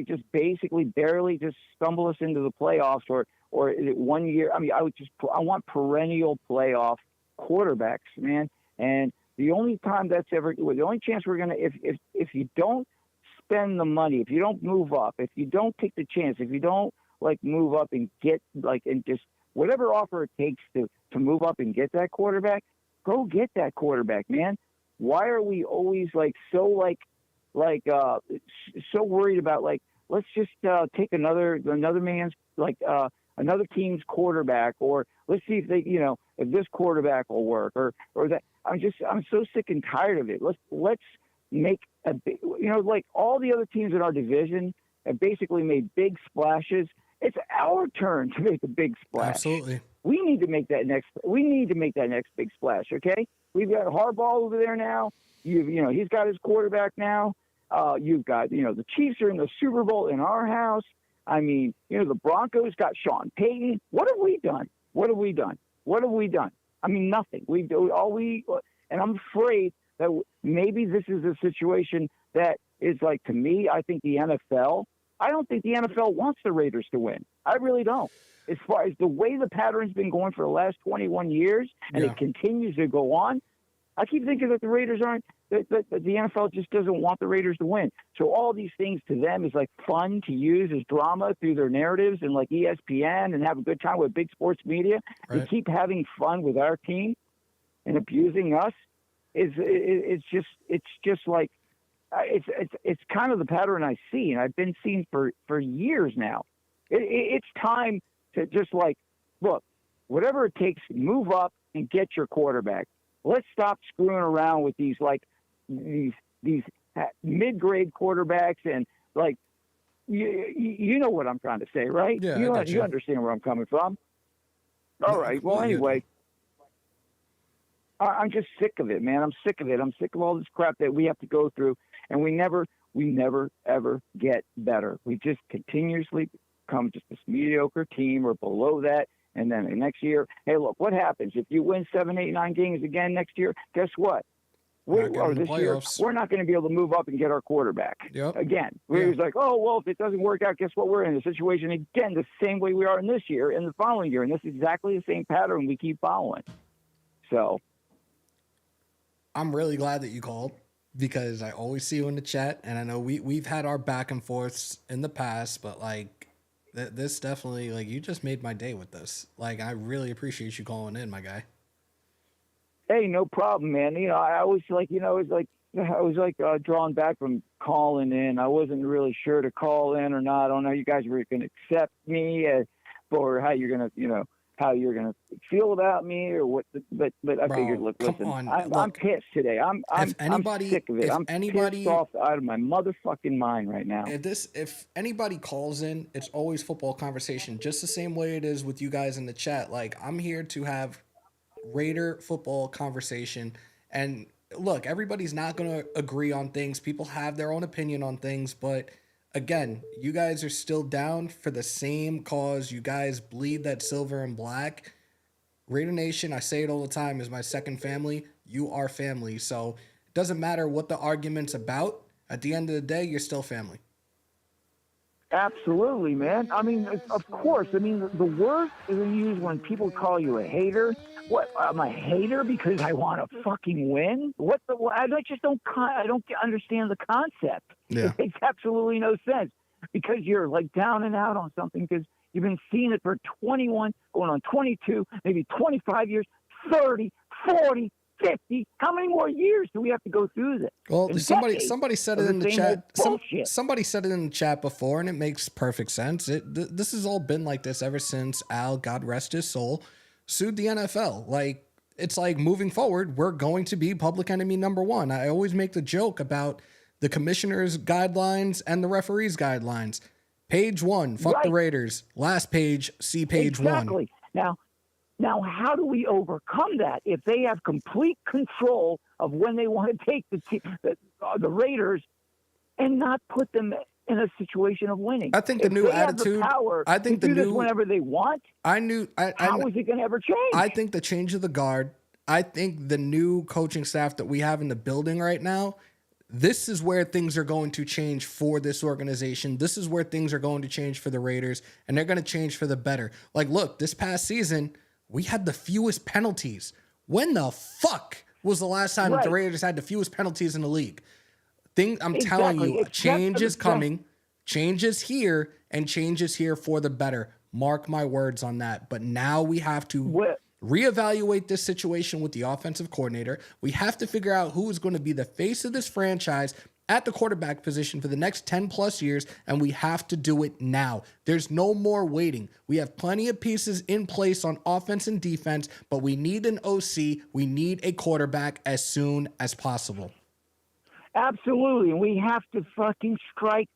just basically barely just stumble us into the playoffs or 1 year. I want perennial playoff quarterbacks, man. And the only time the only chance we're going to, if you don't spend the money, if you don't move up, if you don't take the chance, if you don't move up and get and just whatever offer it takes to move up and get that quarterback, go get that quarterback, man. Why are we always so so worried about like, let's just take another man's another team's quarterback, or let's see if if this quarterback will work, or that. I'm so sick and tired of it. Let's make like all the other teams in our division have basically made big splashes. It's our turn to make a big splash. Absolutely. We need to make that next big splash. Okay, we've got Harbaugh over there now. He's got his quarterback now. You've got the Chiefs are in the Super Bowl in our house. I mean, the Broncos got Sean Payton. What have we done? I mean, nothing. And I'm afraid that maybe this is a situation that is like, to me, I think the NFL. I don't think the NFL wants the Raiders to win. I really don't. As far as the way the pattern's been going for the last 21 years, and it continues to go on, I keep thinking that the Raiders aren't, that the NFL just doesn't want the Raiders to win. So all these things to them is like fun to use as drama through their narratives and like ESPN and have a good time with big sports media. Right. They keep having fun with our team and abusing us. It's just like, it's kind of the pattern I see, and I've been seeing for years now. It's time to just like, look, whatever it takes, move up and get your quarterback. Let's stop screwing around with these mid-grade quarterbacks and like, you know what I'm trying to say, right? Yeah, you understand where I'm coming from. All right. Well, anyway, I'm just sick of it, man. I'm sick of it. I'm sick of all this crap that we have to go through, and we never ever get better. We just continuously become just this mediocre team or below that. And then the next year, hey, look, what happens if you win 7, 8, 9 games again next year? Guess what? We're not going to be able to move up and get our quarterback again. We're like, oh, well, if it doesn't work out, guess what? We're in a situation again the same way we are in this year and the following year. And this is exactly the same pattern we keep following. So I'm really glad that you called, because I always see you in the chat, and I know we've had our back and forths in the past, but like this definitely, like, you just made my day with this. Like, I really appreciate you calling in, my guy. Hey, no problem, man. I always like, I was drawn back from calling in. I wasn't really sure to call in or not. I don't know how you guys were going to accept me or how you're going to, how you're going to feel about me or what, but I figured, listen, I'm pissed today. I'm sick of it. I'm pissed off out of my motherfucking mind right now. If anybody calls in, it's always football conversation, just the same way it is with you guys in the chat. Like, I'm here to have Raider football conversation. And look, everybody's not going to agree on things. People have their own opinion on things, but again, you guys are still down for the same cause. You guys bleed that silver and black. Raider Nation, I say it all the time, is my second family. You are family. So it doesn't matter what the argument's about. At the end of the day, you're still family. Absolutely, man. I mean, of course. I mean, the word is used when people call you a hater. What? I'm a hater because I want to fucking win? What? I just don't. I don't understand the concept. Yeah. It makes absolutely no sense because you're like down and out on something because you've been seeing it for 21, going on 22, maybe 25 years, 30, 40, 50. How many more years do we have to go through this? Well, somebody said it in the chat. Somebody said it in the chat before, and it makes perfect sense. This has all been like this ever since Al, God rest his soul, sued the NFL. Like, it's like, moving forward, we're going to be public enemy number one. I always make the joke about the commissioner's guidelines and the referee's guidelines. Page 1, fuck the Raiders. Last page, see page 1. Exactly. Now, how do we overcome that if they have complete control of when they want to take the Raiders and not put them in a situation of winning? I think the new attitude. I think the new whenever they want. How is it going to ever change? I think the change of the guard. I think the new coaching staff that we have in the building right now. This is where things are going to change for this organization. This is where things are going to change for the Raiders, and they're going to change for the better. Like, look, this past season, we had the fewest penalties. When the fuck was the last time the Raiders had the fewest penalties in the league? Telling you, change is coming. Change is here, and change is here for the better. Mark my words on that. But now we have to reevaluate this situation with the offensive coordinator. We have to figure out who is going to be the face of this franchise at the quarterback position for the next 10 plus years, and we have to do it now. There's no more waiting. We have plenty of pieces in place on offense and defense, but we need an OC. We need a quarterback as soon as possible. Absolutely. And we have to fucking strike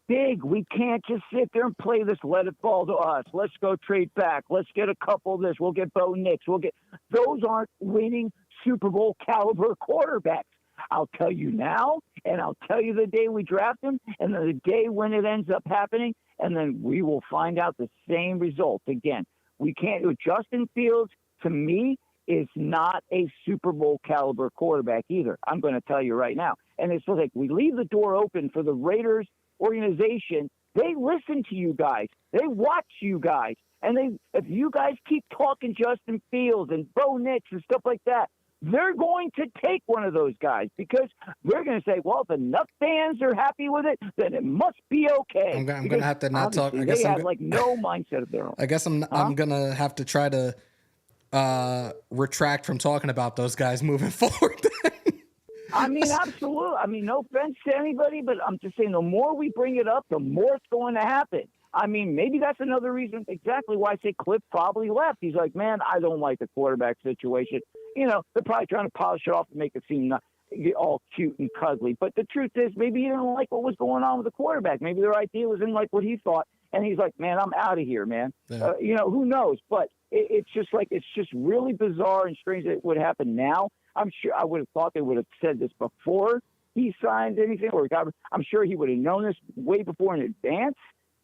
big. We can't just sit there and play this, let it fall to us. Let's go trade back. Let's get a couple of this. We'll get Bo Nix. Those aren't winning Super Bowl caliber quarterbacks. I'll tell you now, and I'll tell you the day we draft him, and then the day when it ends up happening, and then we will find out the same result. Again, we can't do it. Justin Fields, to me, is not a Super Bowl caliber quarterback either. I'm going to tell you right now. And it's like we leave the door open for the Raiders organization. They listen to you guys. They watch you guys. And if you guys keep talking Justin Fields and Bo Nix and stuff like that, they're going to take one of those guys because they're going to say, well, if enough fans are happy with it, then it must be okay. I'm going to have to not talk. I guess they have like no mindset of their own. I guess I'm going to have to try to retract from talking about those guys moving forward. I mean, absolutely. I mean, no offense to anybody, but I'm just saying the more we bring it up, the more it's going to happen. I mean, maybe that's another reason exactly why I say Kliff probably left. He's like, man, I don't like the quarterback situation. You know, they're probably trying to polish it off and make it seem all cute and cuddly. But the truth is, maybe he didn't like what was going on with the quarterback. Maybe their idea wasn't like what he thought. And he's like, man, I'm out of here, man. Yeah. You know, who knows? But it's just really bizarre and strange that it would happen now. I'm sure I would have thought they would have said this before he signed anything. I'm sure he would have known this way before in advance.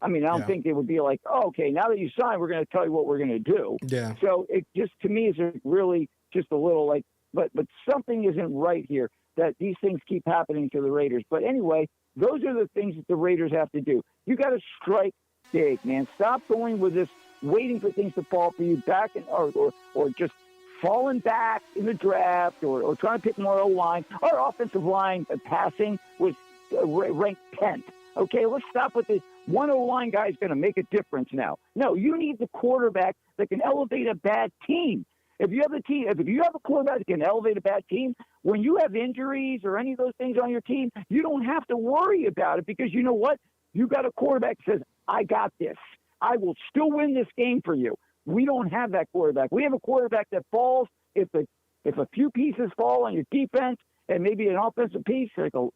I mean, I don't think they would be like, oh, okay, now that you signed, we're going to tell you what we're going to do. Yeah. So it just, to me, is really just a little like, but something isn't right here that these things keep happening to the Raiders. But anyway, those are the things that the Raiders have to do. You got to strike big, man. Stop going with this, waiting for things to fall for you back or just falling back in the draft or trying to pick more O-line. Our offensive line passing was ranked 10th. Okay, let's stop with this. One O-line guy is going to make a difference now. No, you need the quarterback that can elevate a bad team. If you have a quarterback that can elevate a bad team, when you have injuries or any of those things on your team, you don't have to worry about it because you know what? You got a quarterback that says, I got this. I will still win this game for you. We don't have that quarterback. We have a quarterback that falls if a few pieces fall on your defense and maybe an offensive piece, like a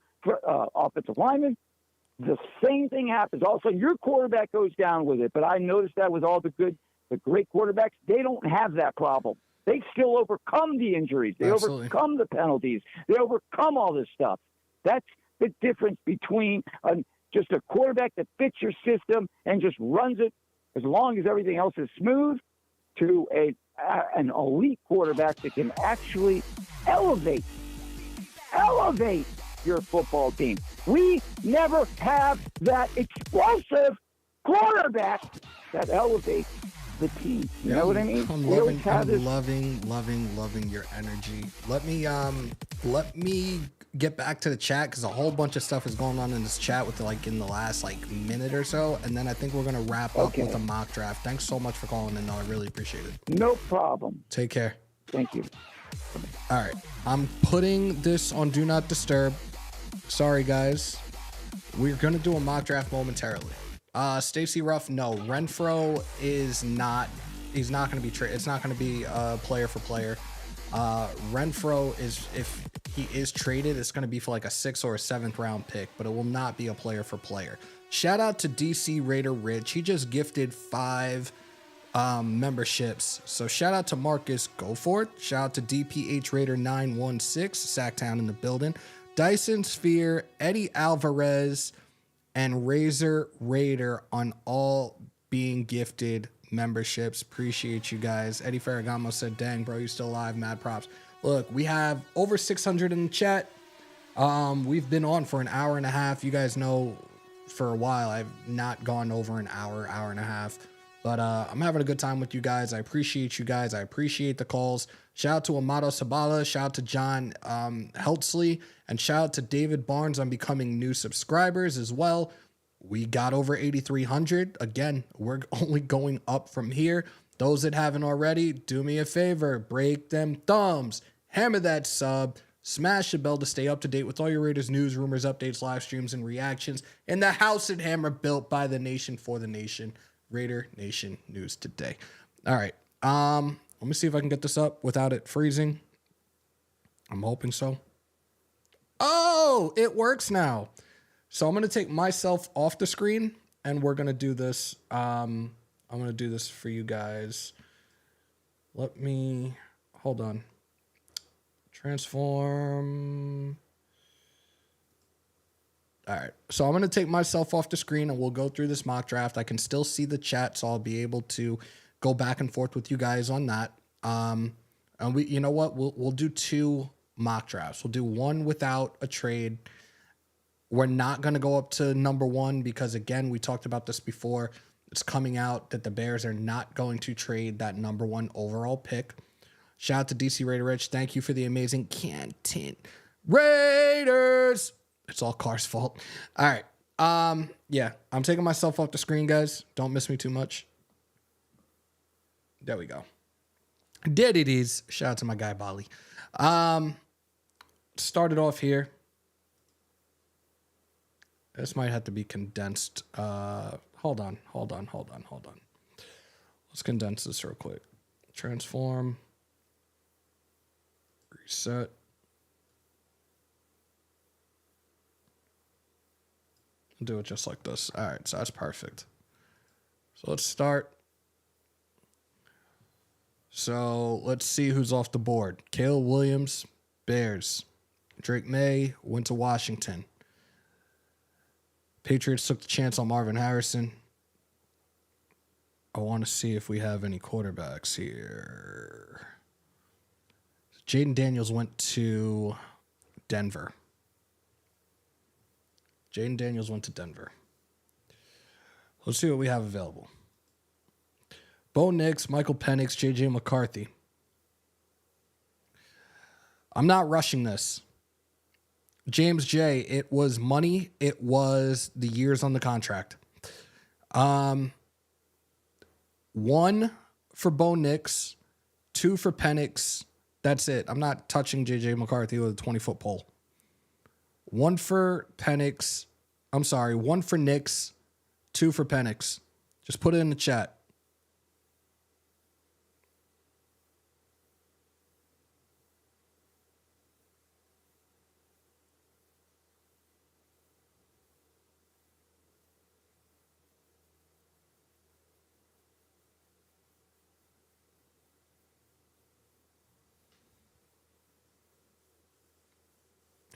offensive lineman, the same thing happens. Also, your quarterback goes down with it. But I noticed that with all the great quarterbacks, they don't have that problem. They still overcome the injuries. They overcome the penalties. They overcome all this stuff. That's the difference between just a quarterback that fits your system and just runs it as long as everything else is smooth to an elite quarterback that can actually elevate your football team. We never have that explosive quarterback that elevates the team. You know what I mean? I'm loving your energy. Let me get back to the chat because a whole bunch of stuff is going on in this chat in the last minute or so, and then I think we're gonna wrap up with a mock draft. Thanks so much for calling in, though. I really appreciate it. No problem. Take care. Thank you. All right, I'm putting this on Do Not Disturb. Sorry, guys. We're gonna do a mock draft momentarily. Stacey Ruff, no. Renfro is not. He's not gonna be traded. It's not gonna be player for player. Renfro is, if he is traded, it's going to be for like a 6th or a 7th round pick, but it will not be a player for player. Shout out to DC Raider Rich. He just gifted 5 memberships. So shout out to Marcus Goforth. Shout out to DPH Raider 916, Sacktown in the building. Dyson Sphere, Eddie Alvarez, and Razor Raider on all being gifted memberships. Appreciate you guys. Eddie Ferragamo said, dang, bro, you still alive. Mad props. Look, we have over 600 in the chat. We've been on for an hour and a half. You guys know for a while I've not gone over an hour and a half. But I'm having a good time with you guys. I appreciate you guys. I appreciate the calls. Shout out to Amato Sabala. Shout out to John Heltzley. And shout out to David Barnes on becoming new subscribers as well. We got over 8,300. Again, we're only going up from here. Those that haven't already, do me a favor. Break them thumbs. Hammer that sub. Smash the bell to stay up to date with all your Raiders news, rumors, updates, live streams, and reactions in the house and hammer built by the nation for the nation. Raider Nation News Today. All right. Let me see if I can get this up without it freezing. I'm hoping so. Oh, it works now. So I'm going to take myself off the screen and we're going to do this. I'm going to do this for you guys. Let me, hold on. Transform. All right. So I'm going to take myself off the screen and we'll go through this mock draft. I can still see the chat, so I'll be able to go back and forth with you guys on that. And we, you know what? We'll do 2 mock drafts. We'll do one without a trade. We're not going to go up to number 1 because, again, we talked about this before. It's coming out that the Bears are not going to trade that number 1 overall pick. Shout out to DC Raider Rich. Thank you for the amazing content. Raiders! It's all Carr's fault. All right. Yeah, I'm taking myself off the screen, guys. Don't miss me too much. There we go. There it is. Shout out to my guy, Bali. Started off here. This might have to be condensed. Hold on. Let's condense this real quick. Transform. Reset. Do it just like this. All right, so that's perfect. So let's start. So let's see who's off the board. Caleb Williams, Bears. Drake May went to Washington. Patriots took the chance on Marvin Harrison. I want to see if we have any quarterbacks here. Jaden Daniels went to Denver. Let's see what we have available. Bo Nix, Michael Penix, J.J. McCarthy. I'm not rushing this. James J., it was money. It was the years on the contract. 1 for Bo Nix, 2 for Penix. That's it. I'm not touching J.J. McCarthy with a 20-foot pole. 1 for Penix. I'm sorry, 1 for Nix, 2 for Penix. Just put it in the chat.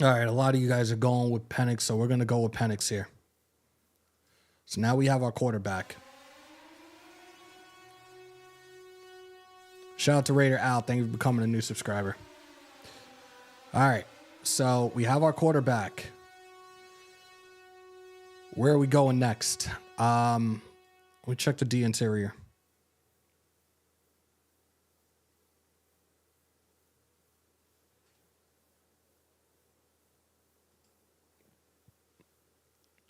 All right, a lot of you guys are going with Penix, so we're going to go with Penix here. So now we have our quarterback. Shout out to Raider Al. Thank you for becoming a new subscriber. All right, so we have our quarterback. Where are we going next? Let me check the D interior.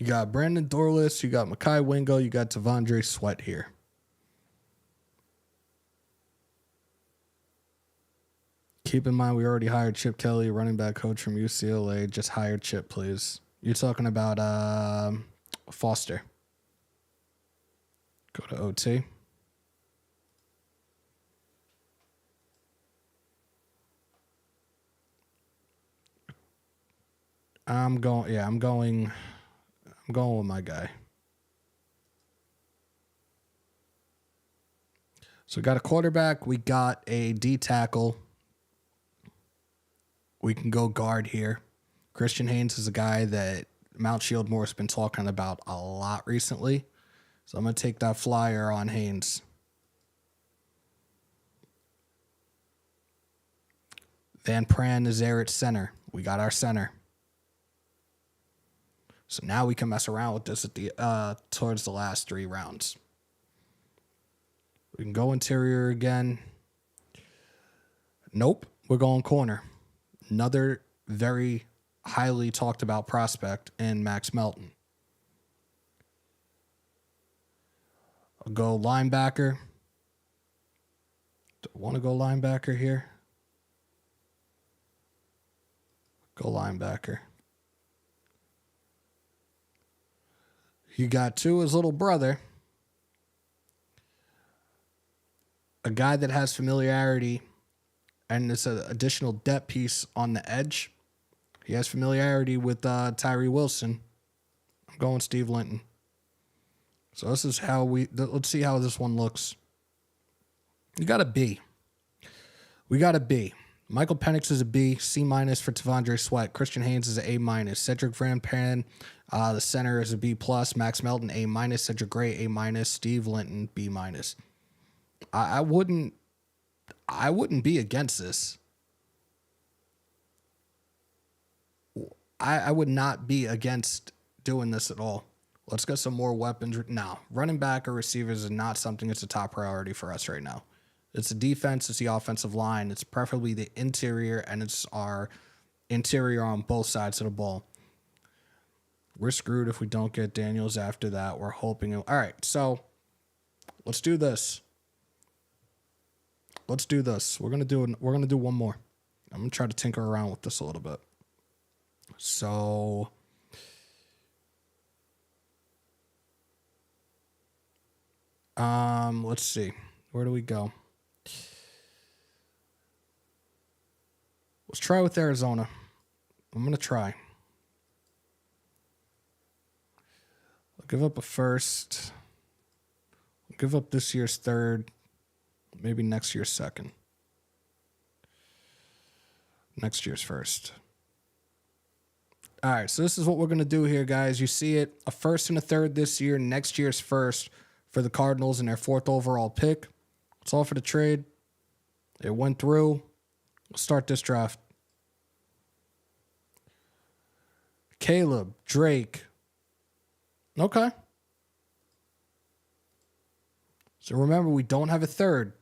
You got Brandon Dorless, you got Mekhi Wingo, you got Tavondre Sweat here. Keep in mind, we already hired Chip Kelly, running back coach from UCLA. Just hired Chip, please. You're talking about Foster. Go to OT. I'm going with my guy. So we got a quarterback. We got a D tackle. We can go guard here. Christian Haynes is a guy that Mount Shieldmore has been talking about a lot recently. So I'm going to take that flyer on Haynes. Van Pran is there at center. We got our center. So now we can mess around with this at the towards the last 3 rounds. We can go interior again. Nope, we're going corner. Another very highly talked about prospect in Max Melton. I'll go linebacker. Do I want to go linebacker here? Go linebacker. You got Tua's little brother, a guy that has familiarity, and it's an additional depth piece on the edge. He has familiarity with Tyree Wilson. I'm going Steve Linton. So this is how let's see how this one looks. You got a B. We got a B. Michael Penix is a B, C- for Tavondre Sweat. Christian Haynes is an A-. Cedric Van Pan, the center, is a B+. Max Melton, A-. Cedric Gray, A-. Steve Linton, B-. I wouldn't be against this. I would not be against doing this at all. Let's get some more weapons. No, running back or receivers is not something that's a top priority for us right now. It's the defense, it's the offensive line, it's preferably the interior, and it's our interior on both sides of the ball. We're screwed if we don't get Daniels after that. We're hoping. All right, so let's do this. Let's do this. We're gonna do one more. I'm gonna try to tinker around with this a little bit. So let's see. Where do we go? Let's try with Arizona. I'm going to try. I'll give up a first. I'll give up this year's third. Maybe next year's second. Next year's first. All right, so this is what we're going to do here, guys. You see it. A first and a third this year. Next year's first for the Cardinals and their 4th overall pick. It's all for the trade. It went through. We'll start this draft. Caleb, Drake. Okay. So remember, we don't have a third.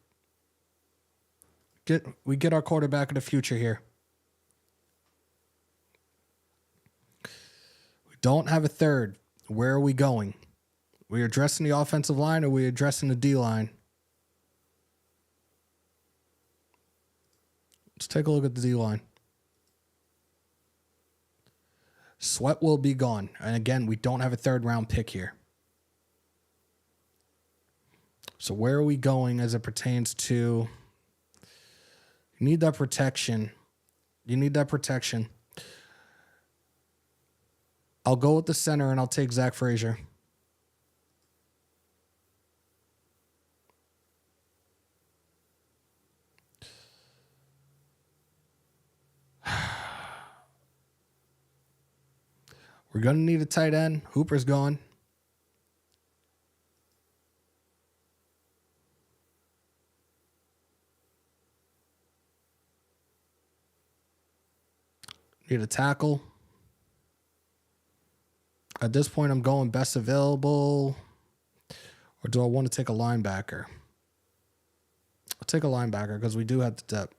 We get our quarterback of the future here. We don't have a third. Where are we going? We addressing the offensive line or we addressing the D line? Let's take a look at the D-line. Sweat will be gone. And again, we don't have a 3rd-round pick here. So where are we going as it pertains to... You need that protection. You need that protection. I'll go with the center and I'll take Zach Frazier. We're going to need a tight end. Hooper's gone. Need a tackle. At this point, I'm going best available. Or do I want to take a linebacker? I'll take a linebacker because we do have the depth.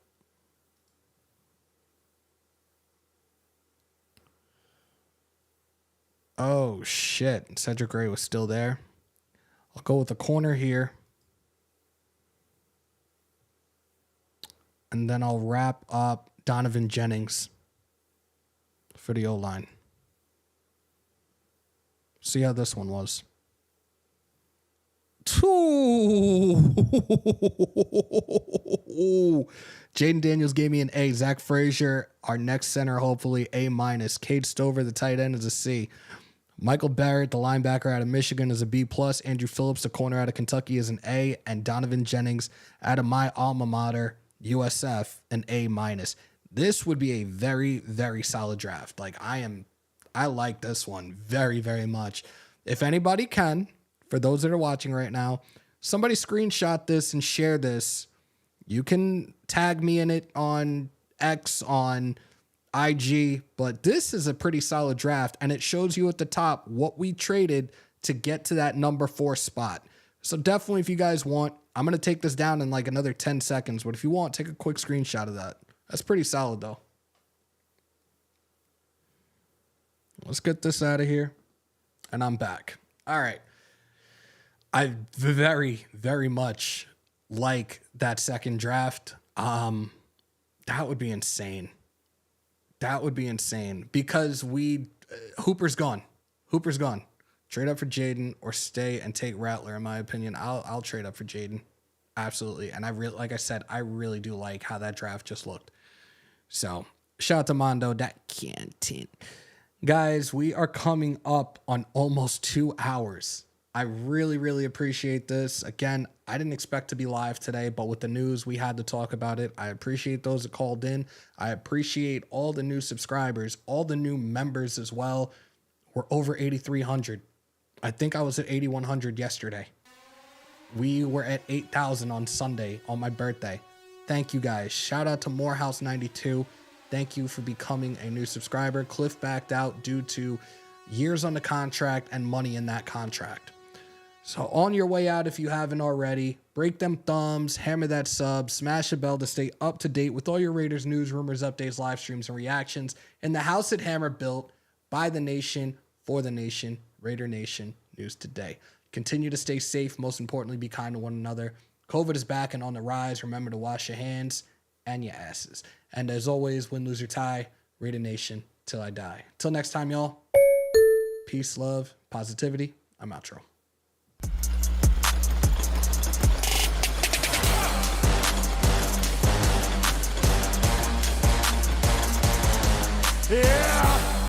Oh, shit. Cedric Gray was still there. I'll go with the corner here. And then I'll wrap up Donovan Jennings for the O-line. See how this one was. Jaden Daniels gave me an A. Zach Frazier, our next center, hopefully A-. Cade Stover, the tight end, is a C. Michael Barrett, the linebacker out of Michigan, is a B+. Andrew Phillips, the corner out of Kentucky, is an A. And Donovan Jennings out of my alma mater, USF, an A-. This would be a very, very solid draft. I like this one very, very much. If anybody can, for those that are watching right now, somebody screenshot this and share this. You can tag me in it on X, on IG, but this is a pretty solid draft, and it shows you at the top what we traded to get to that number 4 spot. So definitely, if you guys want, I'm going to take this down in like another 10 seconds, but if you want, take a quick screenshot of that. That's pretty solid, though. Let's get this out of here, and I'm back. All right. I very, very much like that second draft. That would be insane. That would be insane because Hooper's gone. Hooper's gone. Trade up for Jaden or stay and take Rattler. In my opinion, I'll trade up for Jaden. Absolutely. And like I said, I really do like how that draft just looked. So shout out to Mondo. That can't. Guys, we are coming up on almost 2 hours. I really, really appreciate this. Again, I didn't expect to be live today, but with the news, we had to talk about it. I appreciate those that called in. I appreciate all the new subscribers, all the new members as well. We're over 8,300. I think I was at 8,100 yesterday. We were at 8,000 on Sunday on my birthday. Thank you guys. Shout out to Morehouse92. Thank you for becoming a new subscriber. Kliff backed out due to years on the contract and money in that contract. So on your way out, if you haven't already, break them thumbs, hammer that sub, smash a bell to stay up to date with all your Raiders news, rumors, updates, live streams, and reactions in the house that Hammer built by the nation, for the nation, Raider Nation News Today. Continue to stay safe. Most importantly, be kind to one another. COVID is back and on the rise. Remember to wash your hands and your asses. And as always, win, lose, or tie, Raider Nation till I die. Till next time, y'all. Peace, love, positivity. I'm outro. Yeah.